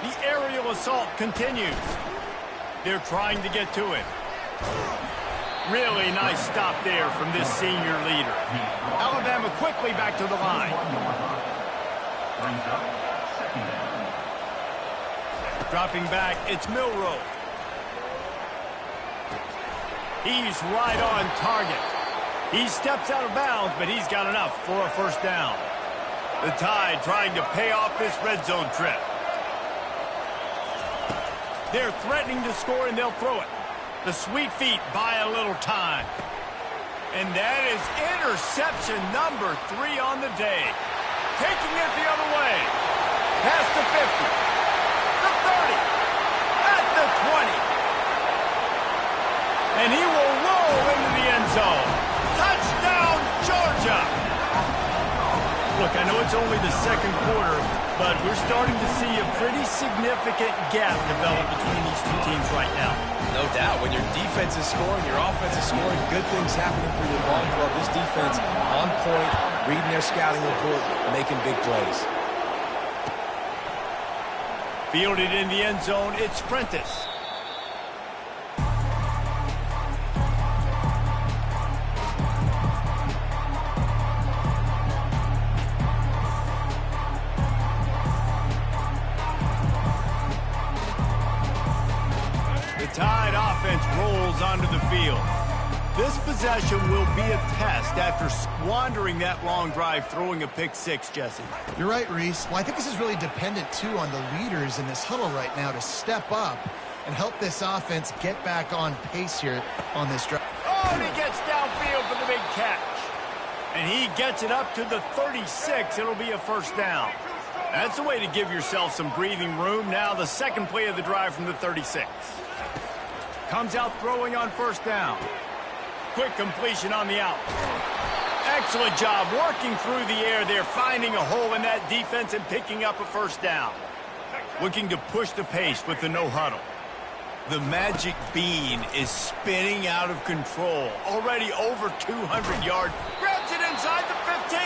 A: The aerial assault continues. They're trying to get to it. Really nice stop there from this senior leader. Alabama quickly back to the line. Dropping back, it's Milroe. He's right on target. He steps out of bounds, but he's got enough for a first down. The Tide trying to pay off this red zone trip. They're threatening to score, and they'll throw it. The sweet feet buy a little time. And that is interception number 3 on the day. Taking it the other way. Past the 50. The 30. At the 20. And he will roll into the end zone. Touchdown, Georgia! Look, I know it's only the second quarter, but we're starting to see a pretty significant gap develop between these two teams right now.
C: No doubt. When your defense is scoring, your offense is scoring, good things happening for your ball club. This defense on point, reading their scouting report, making big plays.
A: Fielded in the end zone, it's Prentice. Tide offense rolls onto the field. This possession will be a test after squandering that long drive, throwing a pick six, Jesse.
B: You're right, Reese. Well, I think this is really dependent, too, on the leaders in this huddle right now to step up and help this offense get back on pace here on this drive.
A: Oh, and he gets downfield for the big catch. And he gets it up to the 36. It'll be a first down. That's a way to give yourself some breathing room. Now the second play of the drive from the 36. Comes out throwing on first down. Quick completion on the out. Excellent job working through the air there, finding a hole in that defense and picking up a first down. Looking to push the pace with the no huddle. The magic bean is spinning out of control. Already over 200 yards. Grabs it inside the 15.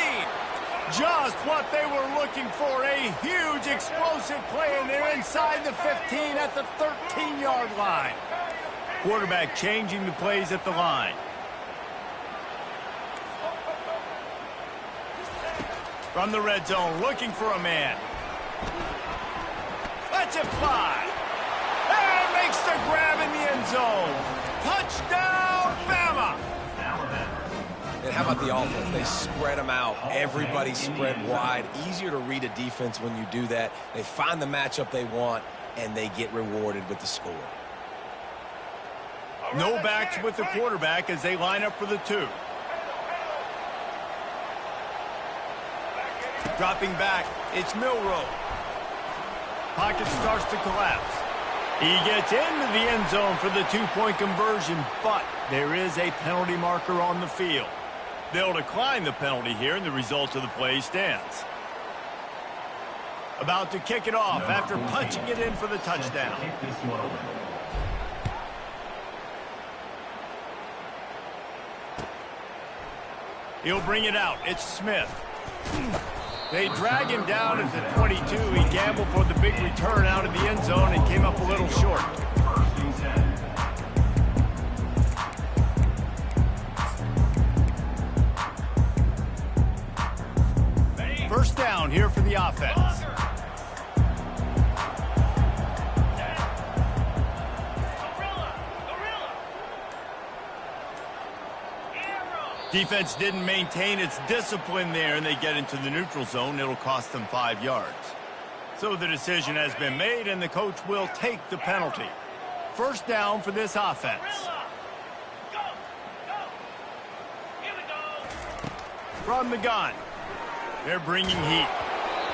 A: Just what they were looking for. A huge explosive play, and they're inside the 15 at the 13-yard line. Quarterback changing the plays at the line. From the red zone, looking for a man. Lets it fly. And makes the grab in the end zone. Touchdown, Bama!
C: And how about the offense? They spread them out. Everybody spread wide. Easier to read a defense when you do that. They find the matchup they want, and they get rewarded with the score.
A: No backs with the quarterback as they line up for the 2. Dropping back, it's Milroe. Pocket starts to collapse. He gets into the end zone for the 2-point conversion, but there is a penalty marker on the field. They'll decline the penalty here, and the result of the play stands. About to kick it off after punching it in for the touchdown. He'll bring it out. It's Smith. They drag him down at the 22. He gambled for the big return out of the end zone and came up a little short. First down here for the offense. Defense didn't maintain its discipline there, and they get into the neutral zone. It'll cost them 5 yards. So the decision has been made, and the coach will take the penalty. First down for this offense. From the gun. They're bringing heat.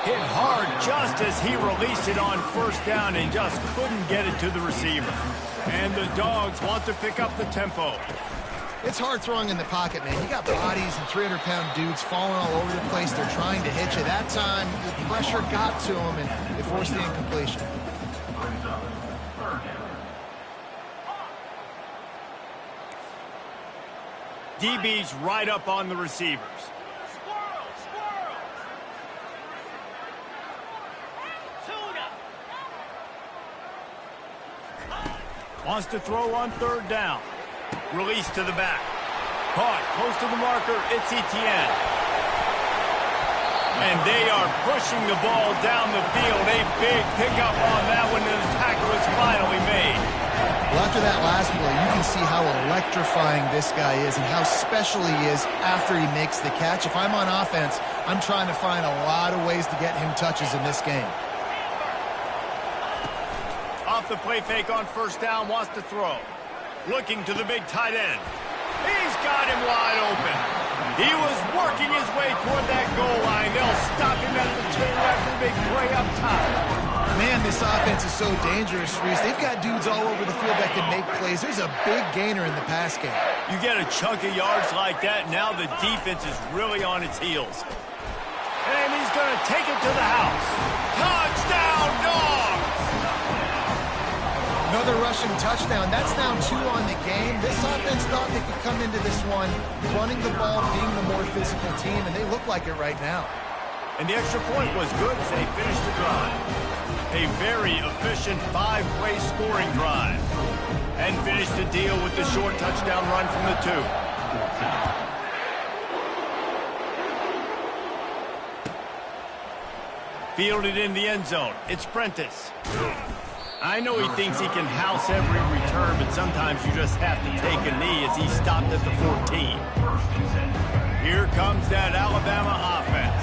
A: Hit hard just as he released it on first down and just couldn't get it to the receiver. And the Dogs want to pick up the tempo.
B: It's hard throwing in the pocket, man. You got bodies and 300-pound dudes falling all over the place. They're trying to hit you. That time, the pressure got to them, and they forced the incompletion.
A: DB's right up on the receivers. Wants to throw on third down. Release to the back. Caught close to the marker. It's Etienne. And they are pushing the ball down the field. A big pickup on that one, and the tackle is finally made.
B: Well, after that last play, you can see how electrifying this guy is and how special he is after he makes the catch. If I'm on offense, I'm trying to find a lot of ways to get him touches in this game.
A: Off the play fake on first down, wants to throw. Looking to the big tight end. He's got him wide open. He was working his way toward that goal line. They'll stop him at the 2 after the big play up top.
B: Man, this offense is so dangerous, Reese. They've got dudes all over the field that can make plays. There's a big gainer in the pass game.
A: You get a chunk of yards like that, now the defense is really on its heels. And he's going to take it to the house. Touchdown, Dogs!
B: Another rushing touchdown. That's now 2 on the game. This offense thought they could come into this one running the ball, being the more physical team, and they look like it right now.
A: And the extra point was good as they finished the drive. A very efficient 5-play scoring drive. And finished the deal with the short touchdown run from the 2. Fielded in the end zone. It's Prentice. I know he thinks he can house every return, but sometimes you just have to take a knee as he stopped at the 14. Here comes that Alabama offense.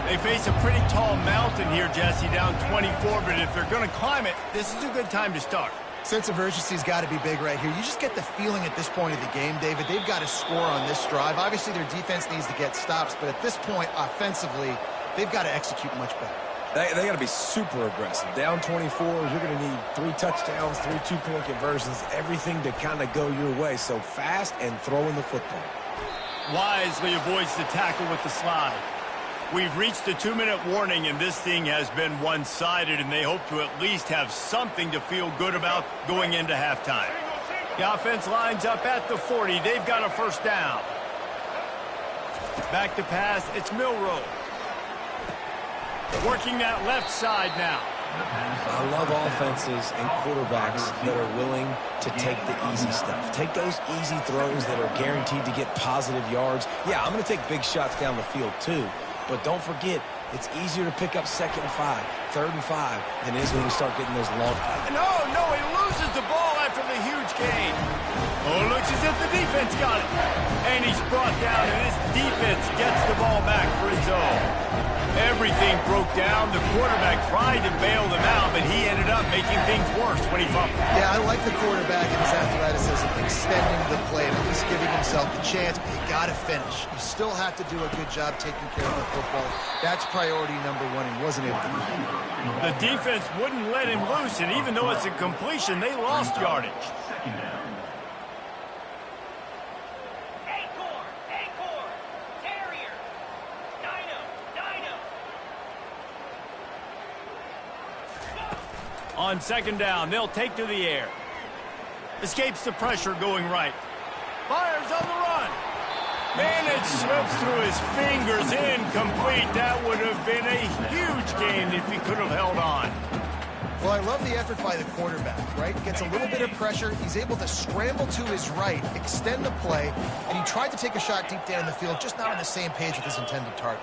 A: They face a pretty tall mountain here, Jesse, down 24, but if they're going to climb it, this is a good time to start.
B: Sense of urgency's got to be big right here. You just get the feeling at this point of the game, David, they've got to score on this drive. Obviously, their defense needs to get stops, but at this point, offensively, they've got to execute much better.
C: They got to be super aggressive. Down 24, you're going to need 3 touchdowns, 3 2-point conversions, everything to kind of go your way. So fast and throwing the football.
A: Wisely avoids the tackle with the slide. We've reached the 2-minute warning, and this thing has been one-sided, and they hope to at least have something to feel good about going into halftime. The offense lines up at the 40. They've got a first down. Back to pass. It's Milroe. Working that left side now.
C: I love offenses and quarterbacks that are willing to take the easy stuff. Take those easy throws that are guaranteed to get positive yards. Yeah, I'm going to take big shots down the field too. But don't forget, it's easier to pick up 2nd and 5, 3rd and 5 than it is when you start getting those long.
A: No, he loses the ball after the huge gain. Oh, it looks as if the defense got it. And he's brought down, and this defense gets the ball back for his own. Everything broke down. The quarterback tried to bail them out, but he ended up making things worse when he fumbled.
B: Yeah, I like the quarterback and his athleticism, extending the play and at least giving himself the chance, but you got to finish. You still have to do a good job taking care of the football. That's priority number 1. He wasn't able to do it.
A: The defense wouldn't let him loose, and even though it's a completion, they lost yardage. On 2nd down, they'll take to the air. Escapes the pressure going right. Fires on the run. Man, it slips through his fingers. Incomplete. That would have been a huge gain if he could have held on.
B: Well, I love the effort by the quarterback, right? Gets a little bit of pressure. He's able to scramble to his right, extend the play, and he tried to take a shot deep down the field, just not on the same page with his intended target.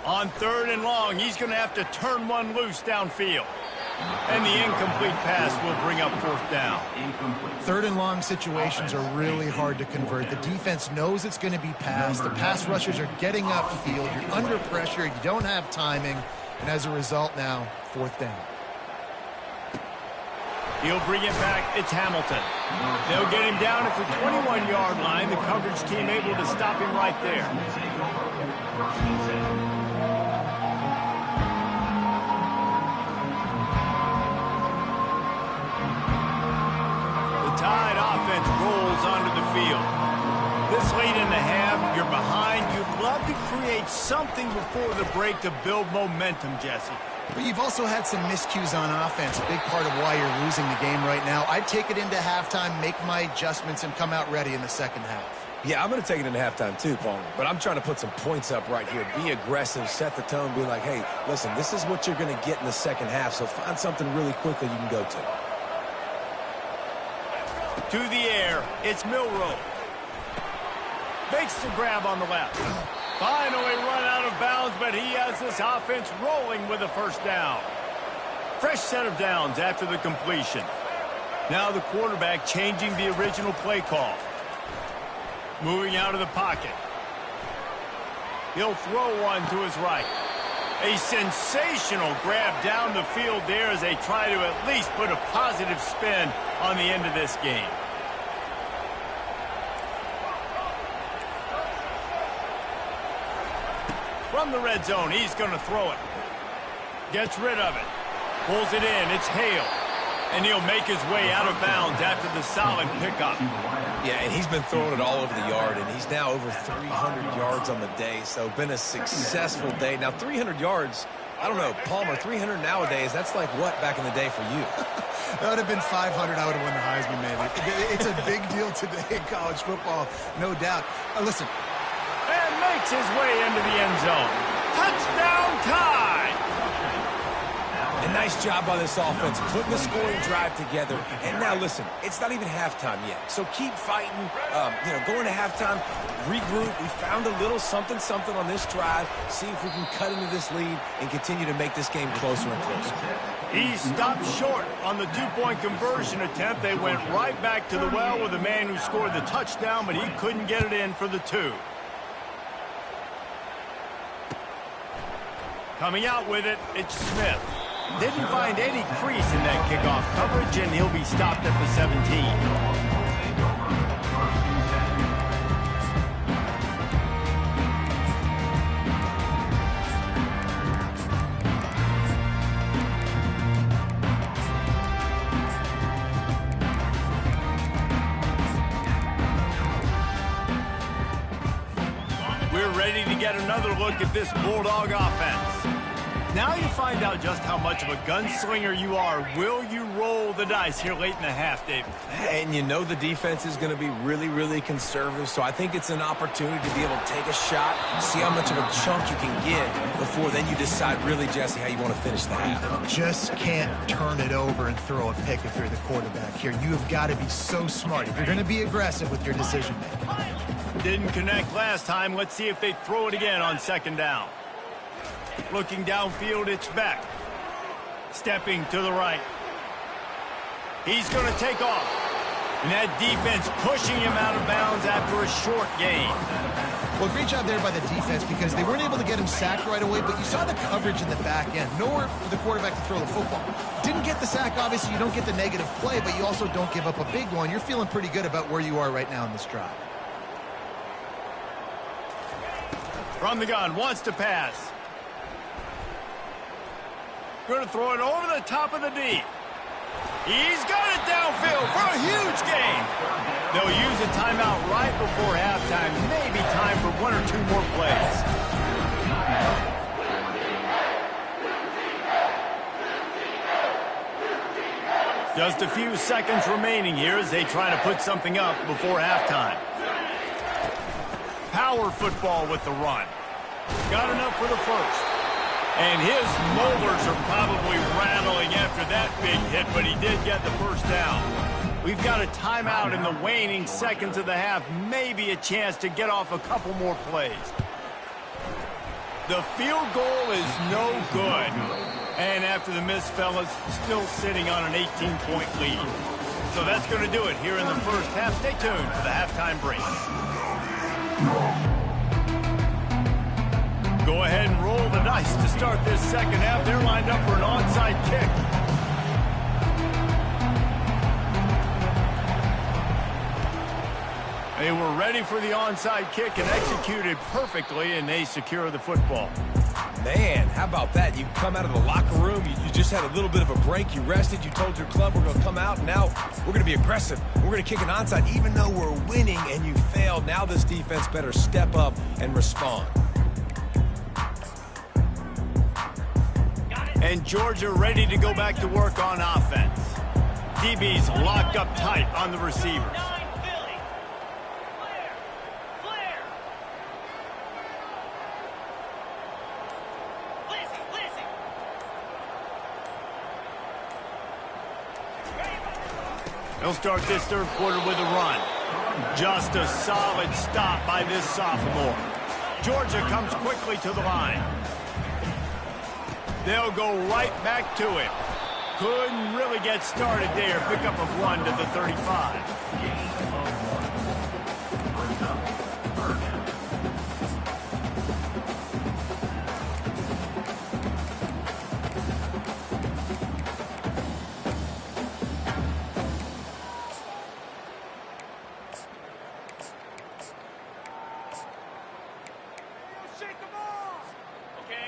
A: On 3rd and long, he's going to have to turn one loose downfield. And the incomplete pass will bring up 4th down.
B: 3rd and long situations are really hard to convert. The defense knows it's going to be passed. The pass rushers are getting upfield. You're under pressure. You don't have timing. And as a result now, 4th down.
A: He'll bring it back. It's Hamilton. They'll get him down at the 21-yard line. The coverage team able to stop him right there. The Tide offense rolls onto the field. This late in the half, you're behind. You'd love to create something before the break to build momentum, Jesse.
B: But you've also had some miscues on offense, a big part of why you're losing the game right now. I'd take it into halftime, make my adjustments, and come out ready in the second half.
C: Yeah, I'm going to take it into halftime too, Palmer. But I'm trying to put some points up right here. Be aggressive, set the tone, be like, hey, listen, this is what you're going to get in the second half, so find something really quickly you can go to.
A: To the air, it's Milroe. Makes the grab on the left. Finally run out of bounds, but he has this offense rolling with a first down. Fresh set of downs after the completion. Now the quarterback changing the original play call. Moving out of the pocket. He'll throw one to his right. A sensational grab down the field there as they try to at least put a positive spin on the end of this game. From the red zone, he's going to throw it. Gets rid of it. Pulls it in. It's Hale. And he'll make his way out of bounds after the solid pickup.
C: Yeah, and he's been throwing it all over the yard, and he's now over 300 yards on the day, so been a successful day. Now, 300 yards, I don't know, Palmer, 300 nowadays, that's like what back in the day for you?
B: That would have been 500. I would have won the Heisman, maybe. It's a big deal today in college football, no doubt. Listen.
A: And makes his way into the end zone. Touchdown Tide!
C: A nice job by this offense, putting the scoring drive together. And now, listen, it's not even halftime yet. So keep fighting, going to halftime, regroup. We found a little something on this drive. See if we can cut into this lead and continue to make this game closer and closer.
A: He stopped short on the two-point conversion attempt. They went right back to the well with the man who scored the touchdown, but he couldn't get it in for the two. Coming out with it, it's Smith. Didn't find any crease in that kickoff coverage, and he'll be stopped at the 17. We're ready to get another look at this Bulldog offense. Now you find out just how much of a gunslinger you are. Will you roll the dice here late in the half, David?
C: And you know the defense is going to be really, really conservative, so I think it's an opportunity to be able to take a shot, see how much of a chunk you can get before then you decide really, Jesse, how you want to finish the half.
B: Just can't turn it over and throw a pick if you're the quarterback here. You have got to be so smart if you're going to be aggressive with your decision-making.
A: Didn't connect last time. Let's see if they throw it again on second down. Looking downfield, it's Beck. Stepping to the right. He's going to take off. And that defense pushing him out of bounds after a short gain.
B: Well, great job there by the defense because they weren't able to get him sacked right away, but you saw the coverage in the back end. Nowhere for the quarterback to throw the football. Didn't get the sack, obviously. You don't get the negative play, but you also don't give up a big one. You're feeling pretty good about where you are right now in this drive.
A: From the gun, wants to pass. Going to throw it over the top of the D. He's got it downfield for a huge gain. They'll use a timeout right before halftime. Maybe time for one or two more plays. Just a few seconds remaining here as they try to put something up before halftime. Power football with the run. Got enough for the first. And his molars are probably rattling after that big hit, but he did get the first down. We've got a timeout in the waning seconds of the half. Maybe a chance to get off a couple more plays. The field goal is no good. And after the miss, fellas, still sitting on an 18-point lead. So that's going to do it here in the first half. Stay tuned for the halftime break. Go ahead and roll the dice to start this second half. They're lined up for an onside kick. They were ready for the onside kick and executed perfectly, and they secure the football.
C: Man, how about that? You come out of the locker room, you just had a little bit of a break, you rested, you told your club we're going to come out, and now we're going to be aggressive. We're going to kick an onside even though we're winning, and you failed. Now this defense better step up and respond.
A: And Georgia ready to go back to work on offense. DB's locked up tight on the receivers. They'll start this third quarter with a run. Just a solid stop by this sophomore. Georgia comes quickly to the line. They'll go right back to it. Couldn't really get started there. Pickup of 1 to the 35.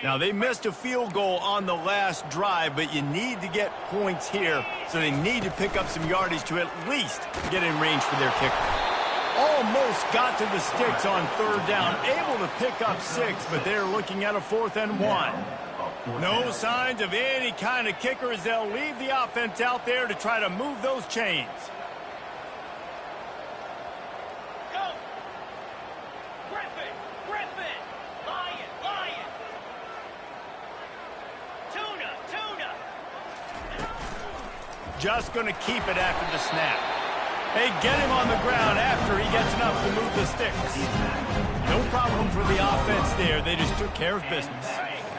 A: Now, they missed a field goal on the last drive, but you need to get points here, so they need to pick up some yardage to at least get in range for their kicker. Almost got to the sticks on third down, able to pick up 6, but they're looking at a 4th and 1. No signs of any kind of kicker as they'll leave the offense out there to try to move those chains. Just going to keep it after the snap. They get him on the ground after he gets enough to move the sticks. No problem for the offense there. They just took care of business.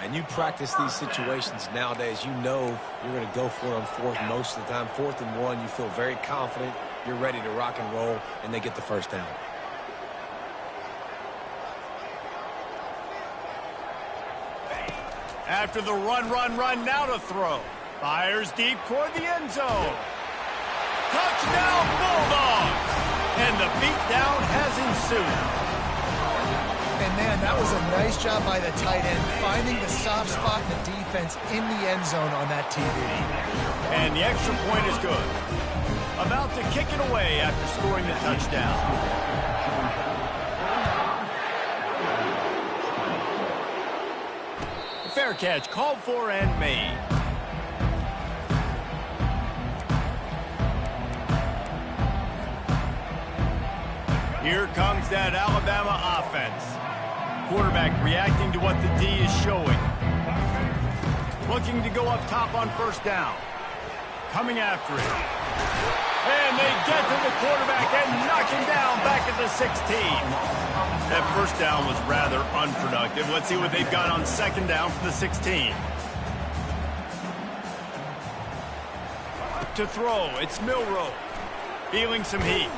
C: And you practice these situations nowadays, you know you're going to go for it on 4th most of the time. 4th and 1, you feel very confident. You're ready to rock and roll, and they get the first down.
A: After the run, now to throw. Fires deep toward the end zone. Touchdown, Bulldogs! And the beatdown has ensued.
B: And, man, that was a nice job by the tight end, finding the soft spot in the defense in the end zone on that TV.
A: And the extra point is good. About to kick it away after scoring the touchdown. Fair catch called for and made. Here comes that Alabama offense. Quarterback reacting to what the D is showing. Looking to go up top on first down. Coming after it. And they get to the quarterback and knock him down back at the 16. That first down was rather unproductive. Let's see what they've got on second down for the 16. To throw, it's Milroe. Feeling some heat.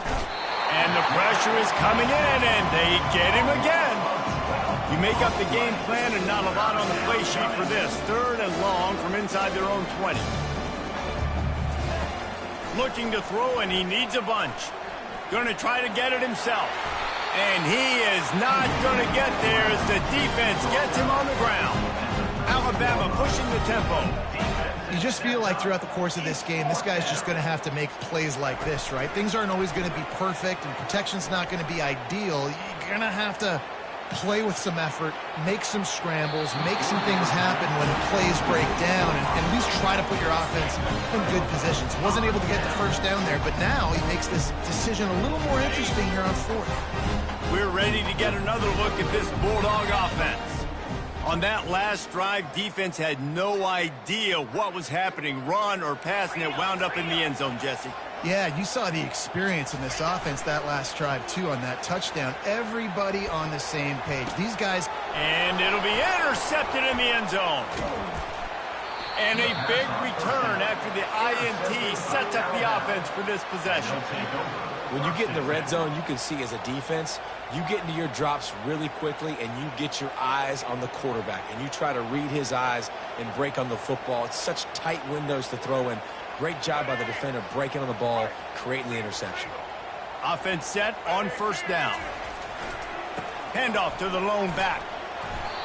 A: And the pressure is coming in, and they get him again. You make up the game plan and not a lot on the play sheet for this. 3rd and long from inside their own 20. Looking to throw, and he needs a bunch. Going to try to get it himself. And he is not going to get there as the defense gets him on the ground. Alabama pushing the tempo.
B: You just feel like throughout the course of this game, this guy's just going to have to make plays like this, right? Things aren't always going to be perfect, and protection's not going to be ideal. You're going to have to play with some effort, make some scrambles, make some things happen when plays break down, and at least try to put your offense in good positions. Wasn't able to get the first down there, but now he makes this decision a little more interesting here on 4th.
A: We're ready to get another look at this Bulldog offense. On that last drive, defense had no idea what was happening, run or pass, and it wound up in the end zone, Jesse.
B: Yeah, you saw the experience in this offense that last drive, too, on that touchdown. Everybody on the same page. These guys...
A: And it'll be intercepted in the end zone. And a big return after after the INT sets up the offense for this possession.
C: When you get in the red zone, you can see as a defense, you get into your drops really quickly and you get your eyes on the quarterback and you try to read his eyes and break on the football. It's such tight windows to throw in. Great job by the defender breaking on the ball, creating the interception.
A: Offense set on first down. Handoff to the lone back.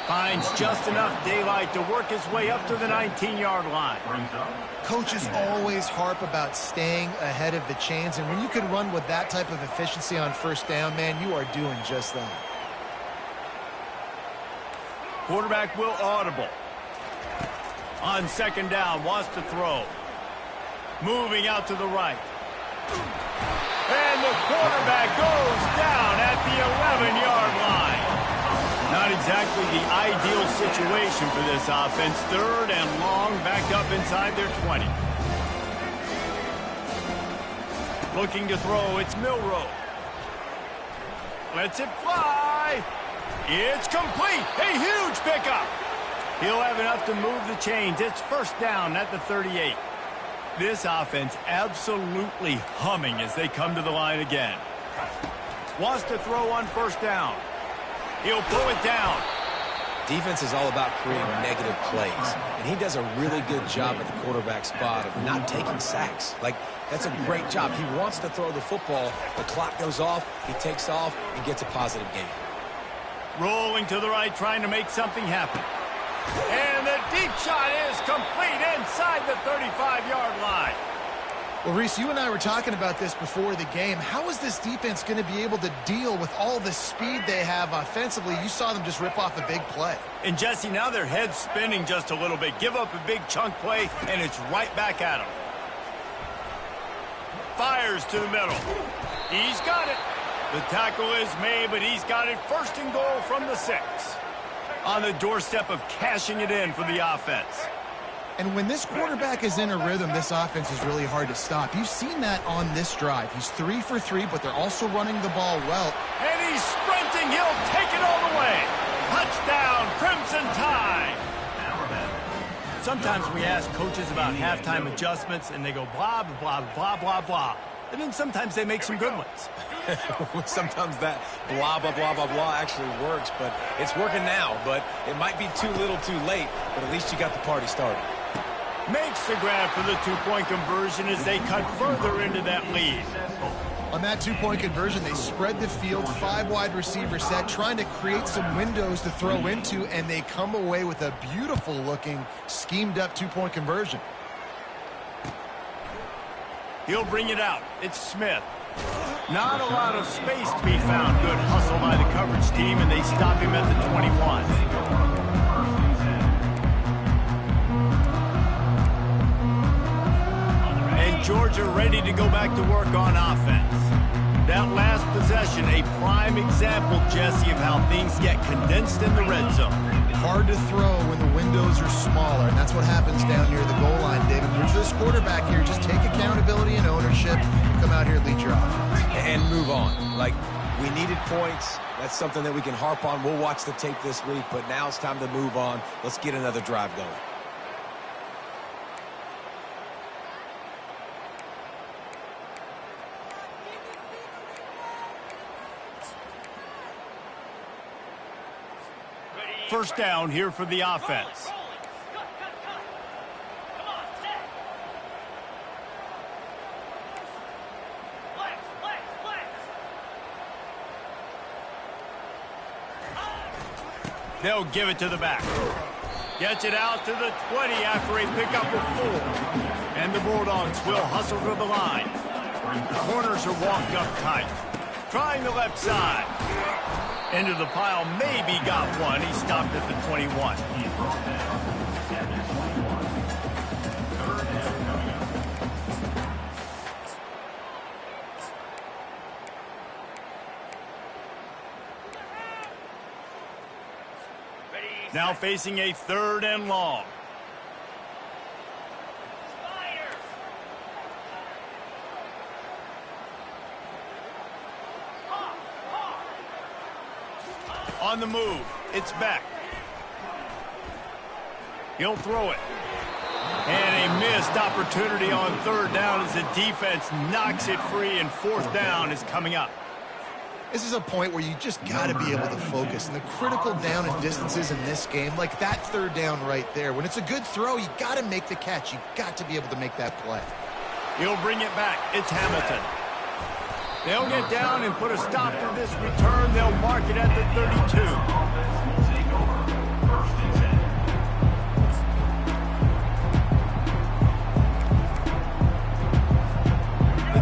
A: Finds just enough daylight to work his way up to the 19-yard line.
B: Coaches always harp about staying ahead of the chains, and when you can run with that type of efficiency on first down, man, you are doing just that.
A: Quarterback will audible. On second down, wants to throw. Moving out to the right. And the quarterback goes down at the 11-yard line. Not exactly the ideal situation for this offense. Third and long, back up inside their 20. Looking to throw, it's Milroe. Lets it fly. It's complete. A huge pickup. He'll have enough to move the chains. It's first down at the 38. This offense absolutely humming as they come to the line again. Wants to throw on first down. He'll pull it down.
C: Defense is all about creating negative plays, and he does a really good job at the quarterback spot of not taking sacks. Like, that's a great job. He wants to throw the football. The clock goes off, he takes off, and gets a positive gain.
A: Rolling to the right, trying to make something happen. And the deep shot is complete inside the 35-yard line.
B: Well, Reese, you and I were talking about this before the game. How is this defense going to be able to deal with all the speed they have offensively? You saw them just rip off a big play.
A: And, Jesse, now their head's spinning just a little bit. Give up a big chunk play, and it's right back at them. Fires to the middle. He's got it. The tackle is made, but he's got it first and goal from the 6. On the doorstep of cashing it in for the offense.
B: And when this quarterback is in a rhythm, this offense is really hard to stop. You've seen that on this drive. He's 3 for 3, but they're also running the ball well.
A: And he's sprinting. He'll take it all the way. Touchdown, Crimson Tide. Sometimes we ask coaches about halftime adjustments, and they go blah, blah, blah, blah, blah. And then sometimes they make some good ones.
C: Sometimes that blah, blah, blah, blah, blah actually works, but it's working now. But it might be too little too late, but at least you got the party started.
A: Makes the grab for the two-point conversion as they cut further into that lead.
B: On that two-point conversion, they spread the field, 5 wide receiver set, trying to create some windows to throw into, and they come away with a beautiful-looking, schemed-up two-point conversion.
A: He'll bring it out. It's Smith. Not a lot of space to be found. Good hustle by the coverage team, and they stop him at the 21. Georgia ready to go back to work on offense. That last possession, a prime example, Jesse, of how things get condensed in the red zone.
B: Hard to throw when the windows are smaller, and that's what happens down near the goal line, David. But for this quarterback here, just take accountability and ownership, come out here and lead your offense.
C: And move on. Like, we needed points. That's something that we can harp on. We'll watch the tape this week, but now it's time to move on. Let's get another drive going.
A: First down here for the offense. They'll give it to the back. Gets it out to the 20 after a pickup of 4. And the Bulldogs will hustle to the line. The corners are walked up tight. Trying the left side. Into the pile, maybe got one. He stopped at the 21. Now facing a 3rd and long. On the move, it's back. He'll throw it. And a missed opportunity on third down as the defense knocks it free, and fourth down is coming up.
B: This is a point where you just got to be able to focus. And the critical down and distances in this game, like that third down right there, when it's a good throw, you got to make the catch. You got to be able to make that play.
A: He'll bring it back. It's Hamilton. They'll get down and put a stop to this return. They'll mark it at the 32.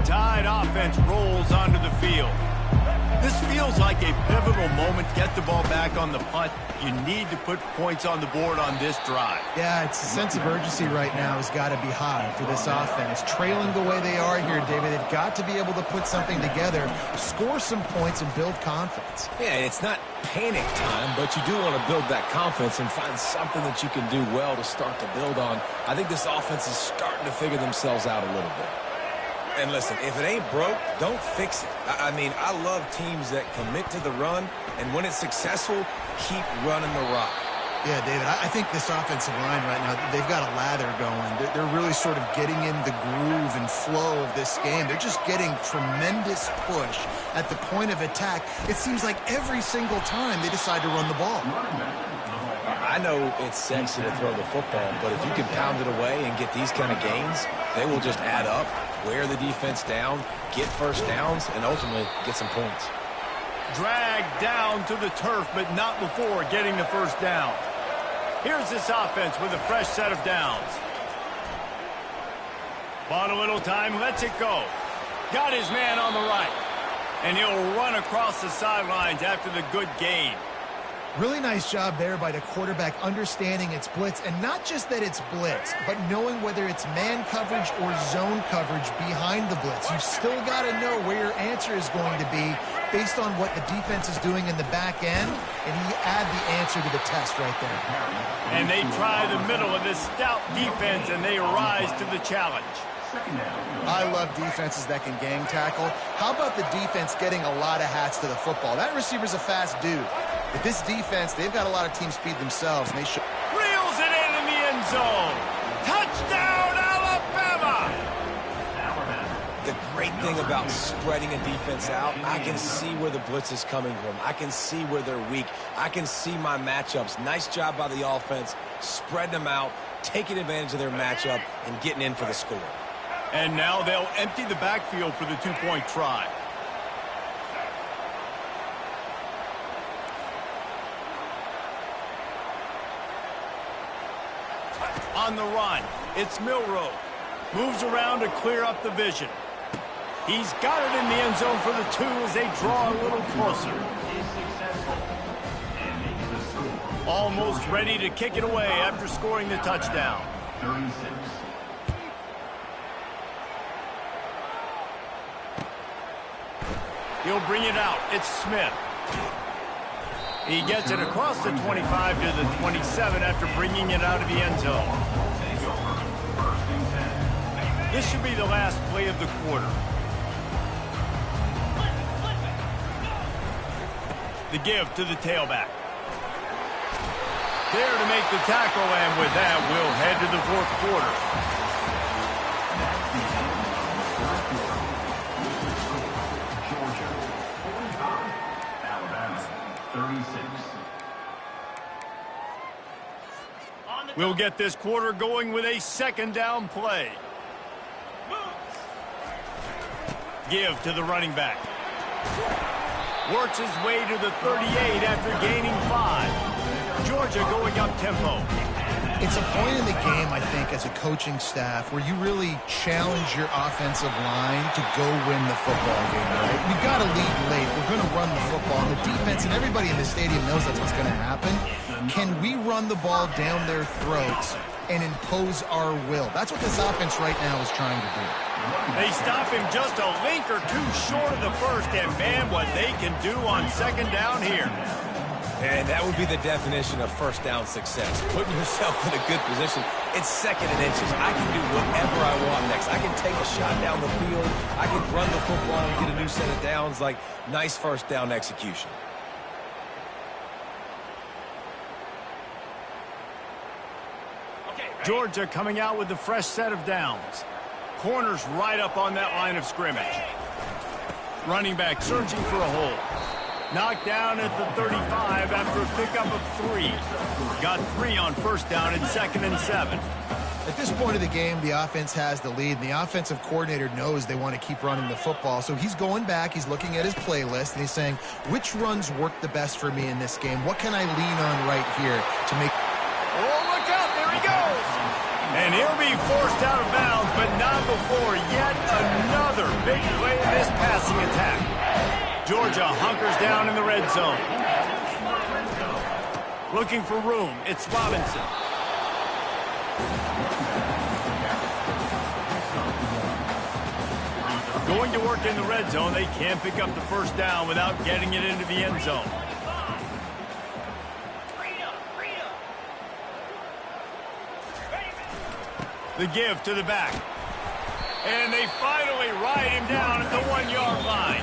A: Tide offense rolls onto the field. This feels like a pivotal moment. Get the ball back on the punt. You need to put points on the board on this drive.
B: Yeah, it's a sense of urgency right now has got to be high for this offense. Trailing the way they are here, David, they've got to be able to put something together, score some points, and build confidence.
C: Yeah, it's not panic time, but you do want to build that confidence and find something that you can do well to start to build on. I think this offense is starting to figure themselves out a little bit. And listen, if it ain't broke, don't fix it. I mean, I love teams that commit to the run, and when it's successful, keep running the rock.
B: Yeah, David, I think this offensive line right now, they've got a lather going. They're really sort of getting in the groove and flow of this game. They're just getting tremendous push at the point of attack. It seems like every single time they decide to run the ball.
C: I know it's sexy to throw the football, but if you can pound it away and get these kind of gains, they will just add up, wear the defense down, get first downs, and ultimately get some points.
A: Dragged down to the turf, but not before getting the first down. Here's this offense with a fresh set of downs. Bought a little time, lets it go. Got his man on the right. And he'll run across the sidelines after the good gain.
B: Really nice job there by the quarterback understanding it's blitz, and not just that it's blitz, but knowing whether it's man coverage or zone coverage behind the blitz. You've still got to know where your answer is going to be based on what the defense is doing in the back end, and you add the answer to the test right there.
A: And they try the middle of this stout defense, and they rise to the challenge.
B: I love defenses that can gang tackle. How about the defense getting a lot of hats to the football? That receiver's a fast dude. But this defense, they've got a lot of team speed themselves, and they should.
A: Reels it in the end zone. Touchdown, Alabama!
C: The great thing about spreading a defense out, I can see where the blitz is coming from. I can see where they're weak. I can see my matchups. Nice job by the offense, spreading them out, taking advantage of their matchup, and getting in for the score.
A: And now they'll empty the backfield for the two-point try. On the run, it's Milroe. Moves around to clear up the vision. He's got it in the end zone for the two as they draw a little closer. Almost ready to kick it away after scoring the touchdown.
D: 36.
A: He'll bring it out. It's Smith. He gets it across the 25 to the 27 after bringing it out of the end zone. This should be the last play of the quarter. The give to the tailback. There to make the tackle, and with that, we'll head to the fourth quarter. We'll get this quarter going with a second down play. Give to the running back. Works his way to the 38 after gaining 5. Georgia going up tempo.
B: It's a point in the game, I think, as a coaching staff where you really challenge your offensive line to go win the football game, right? We've got to lead late. We're going to run the football. The defense and everybody in the stadium knows that's what's going to happen. Can we run the ball down their throats and impose our will? That's what this offense right now is trying to do.
A: They stop him just a link or two short of the first, and man, what they can do on second down here.
C: And that would be the definition of first down success. Putting yourself in a good position. It's second and inches. I can do whatever I want next. I can take a shot down the field. I can run the football and get a new set of downs. Like, nice first down execution.
A: Okay, Georgia coming out with a fresh set of downs. Corners right up on that line of scrimmage. Running back searching for a hole. Knocked down at the 35 after a pickup of 3. Got 3 on first down and 2nd and 7.
B: At this point of the game, the offense has the lead, and the offensive coordinator knows they want to keep running the football. So he's going back, he's looking at his playlist, and he's saying, which runs work the best for me in this game? What can I lean on right here to make...
A: Oh, look out, there he goes! And he'll be forced out of bounds, but not before yet another big play in this passing attack. Georgia hunkers down in the red zone. Looking for room, it's Robinson. Going to work in the red zone, they can't pick up the first down without getting it into the end zone. The give to the back. And they finally ride him down at the 1-yard line.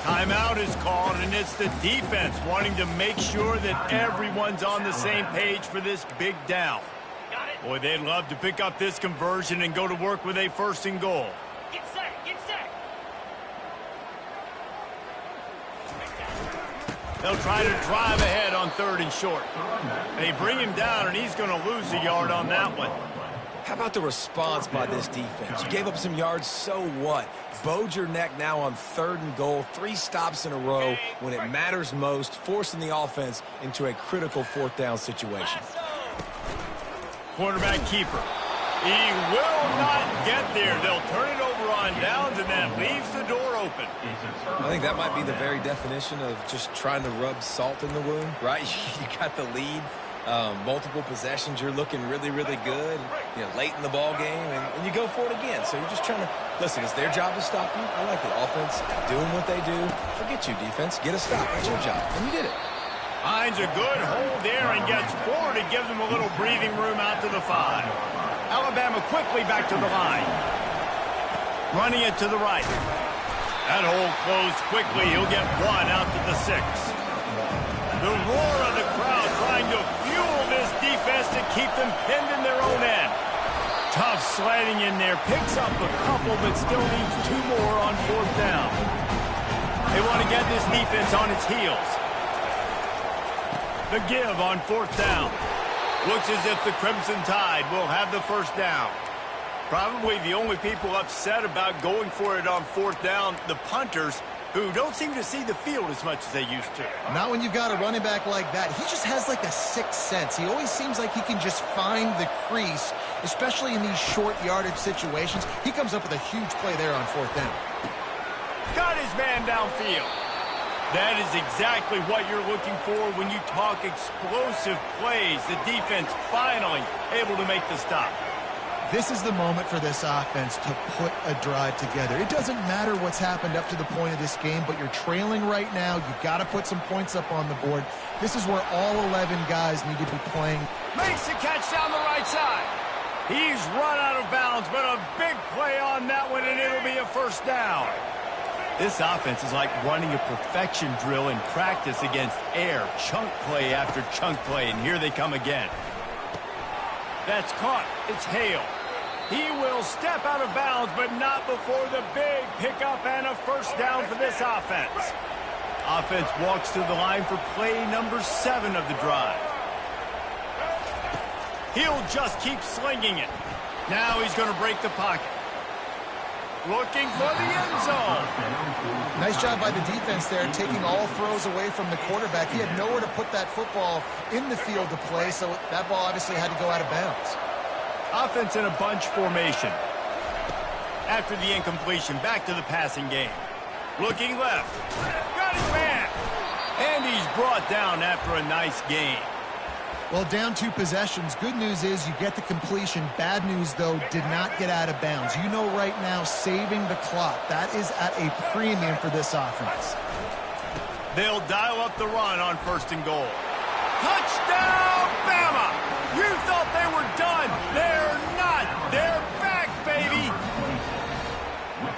A: Timeout is called, and it's the defense wanting to make sure that everyone's on the same page for this big down. Boy, they'd love to pick up this conversion and go to work with a 1st and goal.
E: Get set, get set.
A: They'll try to drive ahead on 3rd and short. They bring him down, and he's going to lose a yard on that one.
C: How about the response by this defense? You gave up some yards, so what? Bowed your neck now on 3rd and goal, 3 stops in a row when it matters most, forcing the offense into a critical 4th down situation.
A: Quarterback keeper. He will not get there. They'll turn it over on downs, and that leaves the door open.
C: I think that might be the very definition of just trying to rub salt in the wound, right? You got the lead. Multiple possessions, you're looking really, really good, late in the ball game, and you go for it again. So you're just trying to, listen, it's their job to stop you. I like the offense doing what they do. Forget you, defense. Get a stop. That's your job. And you did it.
A: Finds a good hold there and gets forward to give them a little breathing room out to the 5. Alabama quickly back to the line. Running it to the right. That hole closed quickly. He'll get 1 out to the 6. The roar of the crowd trying to fuel this defense to keep them pinned in their own end. Tough sledding in there. Picks up a couple, but still needs 2 more on 4th down. They want to get this defense on its heels. The give on 4th down. Looks as if the Crimson Tide will have the first down. Probably the only people upset about going for it on 4th down, the punters, who don't seem to see the field as much as they used to.
B: Not when you've got a running back like that. He just has like a 6th sense. He always seems like he can just find the crease, especially in these short yardage situations. He comes up with a huge play there on 4th down.
A: Got his man downfield. That is exactly what you're looking for when you talk explosive plays. The defense finally able to make the stop.
B: This is the moment for this offense to put a drive together. It doesn't matter what's happened up to the point of this game, but you're trailing right now. You've got to put some points up on the board. This is where all 11 guys need to be playing.
A: Makes the catch down the right side. He's run out of bounds, but a big play on that one, and it'll be a 1st down. This offense is like running a perfection drill in practice against air. Chunk play after chunk play, and here they come again. That's caught. It's Hale. He will step out of bounds, but not before the big pickup and a 1st down for this offense. Offense walks to the line for play number 7 of the drive. He'll just keep slinging it. Now he's going to break the pocket. Looking for the end zone.
B: Nice job by the defense there, taking all throws away from the quarterback. He had nowhere to put that football in the field to play, so that ball obviously had to go out of bounds.
A: Offense in a bunch formation. After the incompletion, back to the passing game. Looking left. Got his man. And he's brought down after a nice gain.
B: Well, down 2 possessions. Good news is you get the completion. Bad news, though, did not get out of bounds. You know right now, saving the clock. That is at a premium for this offense.
A: They'll dial up the run on 1st and goal. Touchdown, Bama! You thought they were done. They're not. They're back, baby.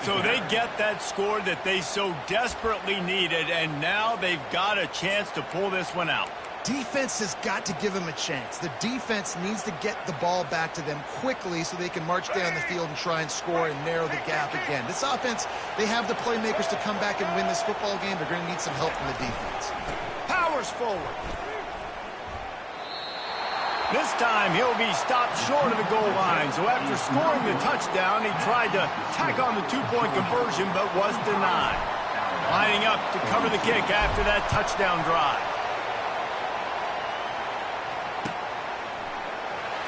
A: So they get that score that they so desperately needed, and now they've got a chance to pull this one out.
B: Defense has got to give them a chance. The defense needs to get the ball back to them quickly so they can march down the field and try and score and narrow the gap again. This offense, they have the playmakers to come back and win this football game. They're going to need some help from the defense.
A: Powers forward. This time, he'll be stopped short of the goal line. So after scoring the touchdown, he tried to tack on the two-point conversion, but was denied. Lining up to cover the kick after that touchdown drive.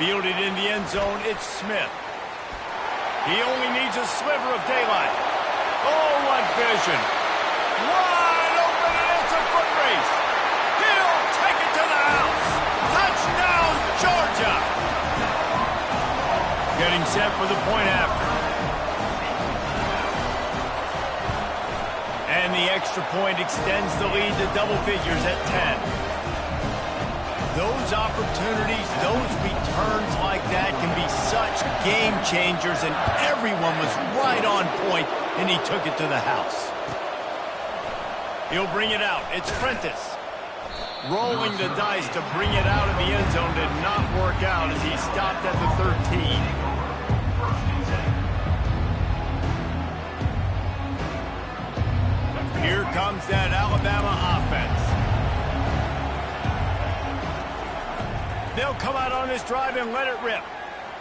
A: Fielded in the end zone, it's Smith. He only needs a sliver of daylight. Oh, what vision. Wide open, and it's a foot race. He'll take it to the house. Touchdown, Georgia. Getting set for the point after. And the extra point extends the lead to double figures at 10. Those opportunities, those returns like that can be such game changers, and everyone was right on point, and he took it to the house. He'll bring it out. It's Prentice. Rolling the dice to bring it out of the end zone did not work out as he stopped at the 13. Here comes that Alabama offense. They'll come out on this drive and let it rip.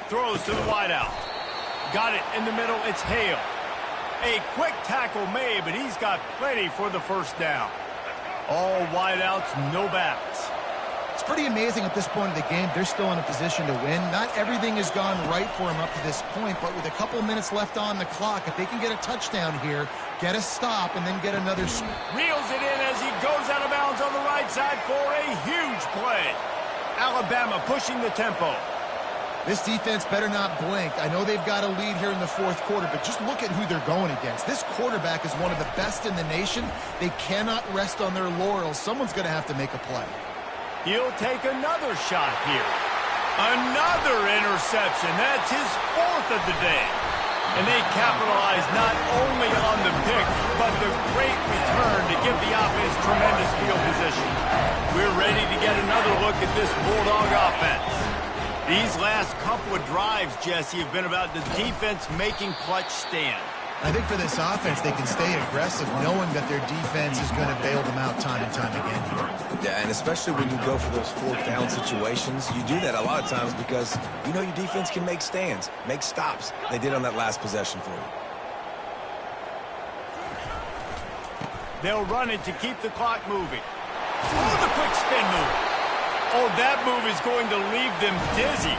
A: Throws to the wideout. Got it in the middle. It's Hale. A quick tackle made, but he's got plenty for the first down. All wideouts, no backs.
B: It's pretty amazing at this point of the game. They're still in a position to win. Not everything has gone right for them up to this point, but with a couple minutes left on the clock, if they can get a touchdown here, get a stop, and then get another...
A: Reels it in as he goes out of bounds on the right side for a huge play. Alabama pushing the tempo.
B: This defense better not blink. I know they've got a lead here in the fourth quarter, but just look at who they're going against. This quarterback is one of the best in the nation. They cannot rest on their laurels. Someone's going to have to make a play.
A: He'll take another shot here. Another interception. That's his fourth of the day. And they capitalize not only on the pick, but the great return to give the offense tremendous field position. We're ready to get another look at this Bulldog offense. These last couple of drives, Jesse, have been about the defense making clutch stand.
B: I think for this offense, they can stay aggressive knowing that their defense is going to bail them out time and time again here.
C: Yeah, and especially when you go for those fourth down situations, you do that a lot of times because you know your defense can make stands, make stops. They did on that last possession for you.
A: They'll run it to keep the clock moving. Oh, the quick spin move. Oh, that move is going to leave them dizzy.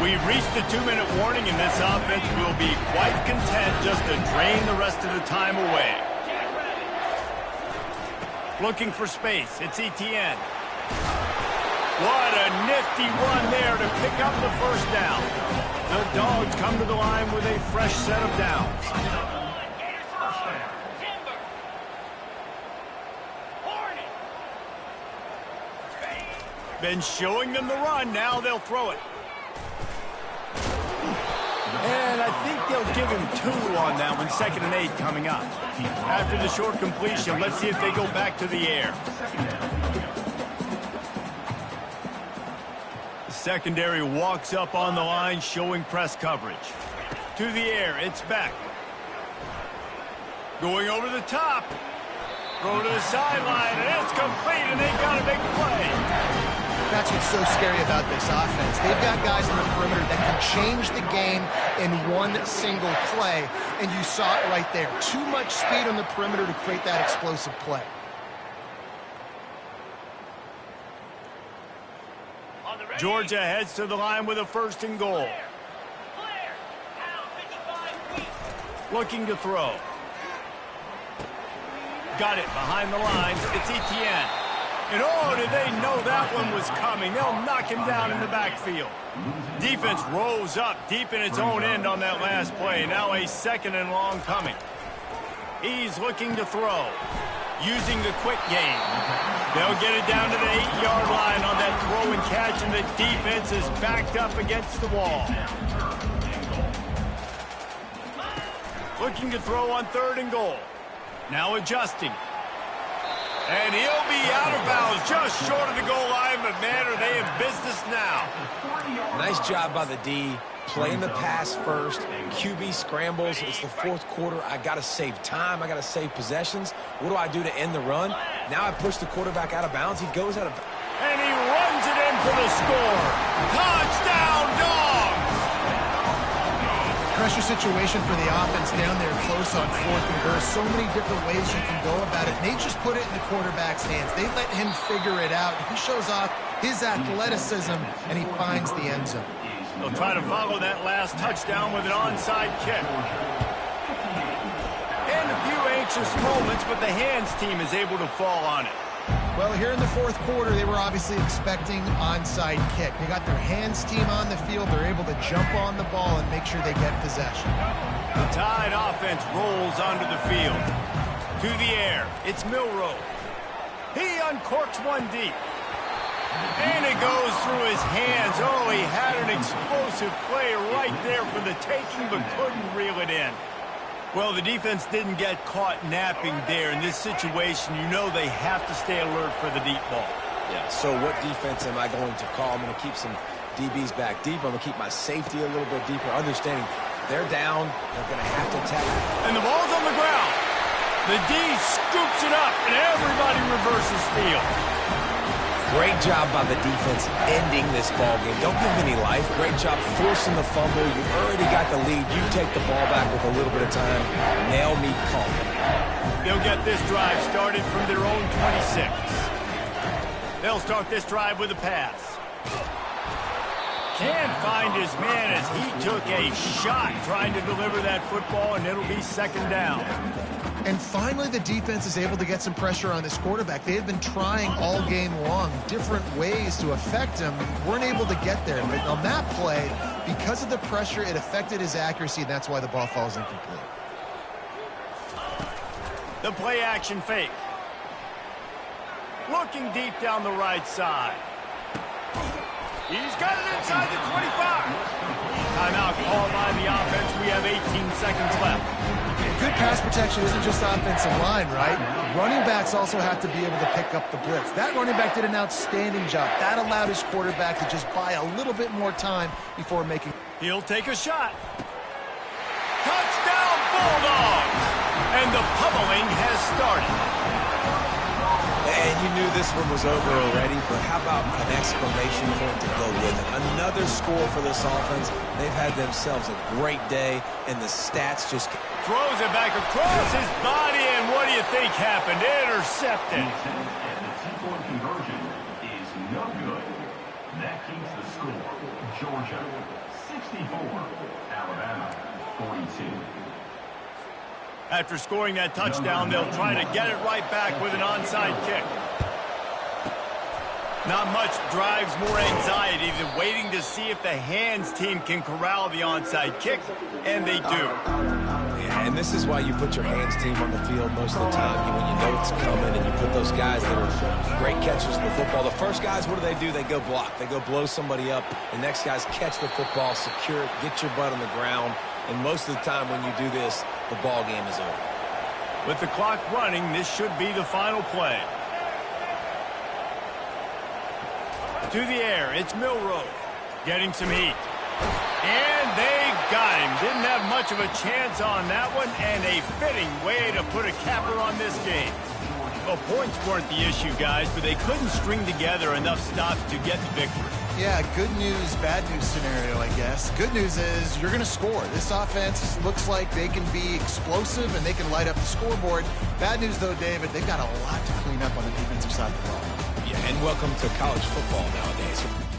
A: We've reached the 2-minute warning, and this offense will be quite content just to drain the rest of the time away. Looking for space. It's Etienne. What a nifty run there to pick up the first down. The Dogs come to the line with a fresh set of downs. Been showing them the run. Now they'll throw it. And I think they'll give him 2 on that one. 2nd and 8 coming up. After the short completion, let's see if they go back to the air. The secondary walks up on the line, showing press coverage. To the air, it's Beck. Going over the top. Throw to the sideline, and it's complete, and they've got a big play.
B: That's what's so scary about this offense. They've got guys on the perimeter that can change the game in one single play, and you saw it right there. Too much speed on the perimeter to create that explosive play.
A: Georgia heads to the line with a 1st and goal. Looking to throw. Got it behind the lines. It's Etienne. And oh, did they know that one was coming. They'll knock him down in the backfield. Defense rose up deep in its own end on that last play. Now a 2nd and long coming. He's looking to throw. Using the quick game. They'll get it down to the 8-yard line on that throw and catch, and the defense is backed up against the wall. Looking to throw on 3rd and goal. Now adjusting. And he'll be out of bounds just short of the goal line, but man, are they in business now.
C: Nice job by the D. Playing the pass first. QB scrambles. It's the fourth quarter. I got to save time. I got to save possessions. What do I do to end the run? Now I push the quarterback out of bounds. He goes out of bounds.
A: And he runs it in for the score. Touchdown, Dogs!
B: Pressure situation for the offense down there close on fourth, and there are so many different ways you can go about it. They just put it in the quarterback's hands. They let him figure it out. He shows off his athleticism, and he finds the end zone.
A: They'll try to follow that last touchdown with an onside kick. And a few anxious moments, but the hands team is able to fall on it.
B: Well, here in the fourth quarter, they were obviously expecting onside kick. They got their hands team on the field. They're able to jump on the ball and make sure they get possession.
A: The Tide offense rolls onto the field. To the air, it's Milroe. He uncorks one deep. And it goes through his hands. Oh, he had an explosive play right there for the taking, but couldn't reel it in. Well, the defense didn't get caught napping there. In this situation, you know they have to stay alert for the deep ball.
C: Yeah, so what defense am I going to call? I'm going to keep some DBs back deep. I'm going to keep my safety a little bit deeper, understanding they're down. They're going to have to attack.
A: And the ball's on the ground. The D scoops it up, and everybody reverses field.
C: Great job by the defense ending this ball game. Don't give them any life. Great job forcing the fumble. You already got the lead. You take the ball back with a little bit of time. Nail me calling.
A: They'll get this drive started from their own 26. They'll start this drive with a pass. Can't find his man as he took a shot trying to deliver that football, and it'll be second down.
B: And finally, the defense is able to get some pressure on this quarterback. They had been trying all game long different ways to affect him, weren't able to get there. But on that play, because of the pressure, it affected his accuracy, and that's why the ball falls incomplete.
A: The play action fake. Looking deep down the right side. He's got it inside the 25. Timeout called by the offense. We have 18 seconds left.
B: Good pass protection isn't just offensive line, right? Running backs also have to be able to pick up the blitz. That running back did an outstanding job. That allowed his quarterback to just buy a little bit more time before making.
A: He'll take a shot. Touchdown, Bulldogs! And the pummeling has started.
C: And you knew this one was over already, but how about an exclamation point to go with it? Another score for this offense. They've had themselves a great day, and the stats just...
A: Throws it back across his body, and what do you think happened? Intercepted.
D: And the two-point conversion is no good. That keeps the score. Georgia, 64. Alabama, 42.
A: After scoring that touchdown, they'll try to get it right back with an onside kick. Not much drives more anxiety than waiting to see if the hands team can corral the onside kick, and they do.
C: Yeah, and this is why you put your hands team on the field most of the time when you know it's coming, and you put those guys that are great catchers of the football. The first guys, what do? They go block. They go blow somebody up. The next guys catch the football, secure it, get your butt on the ground. And most of the time when you do this, the ball game is over.
A: With the clock running, this should be the final play. To the air, it's Milroe getting some heat. And they got him. Didn't have much of a chance on that one, and a fitting way to put a capper on this game. Well, points weren't the issue, guys, but they couldn't string together enough stops to get the victory.
B: Yeah, good news, bad news scenario, I guess. Good news is you're going to score. This offense looks like they can be explosive and they can light up the scoreboard. Bad news, though, David, they've got a lot to clean up on the defensive side of the ball.
C: Yeah, and welcome to college football nowadays.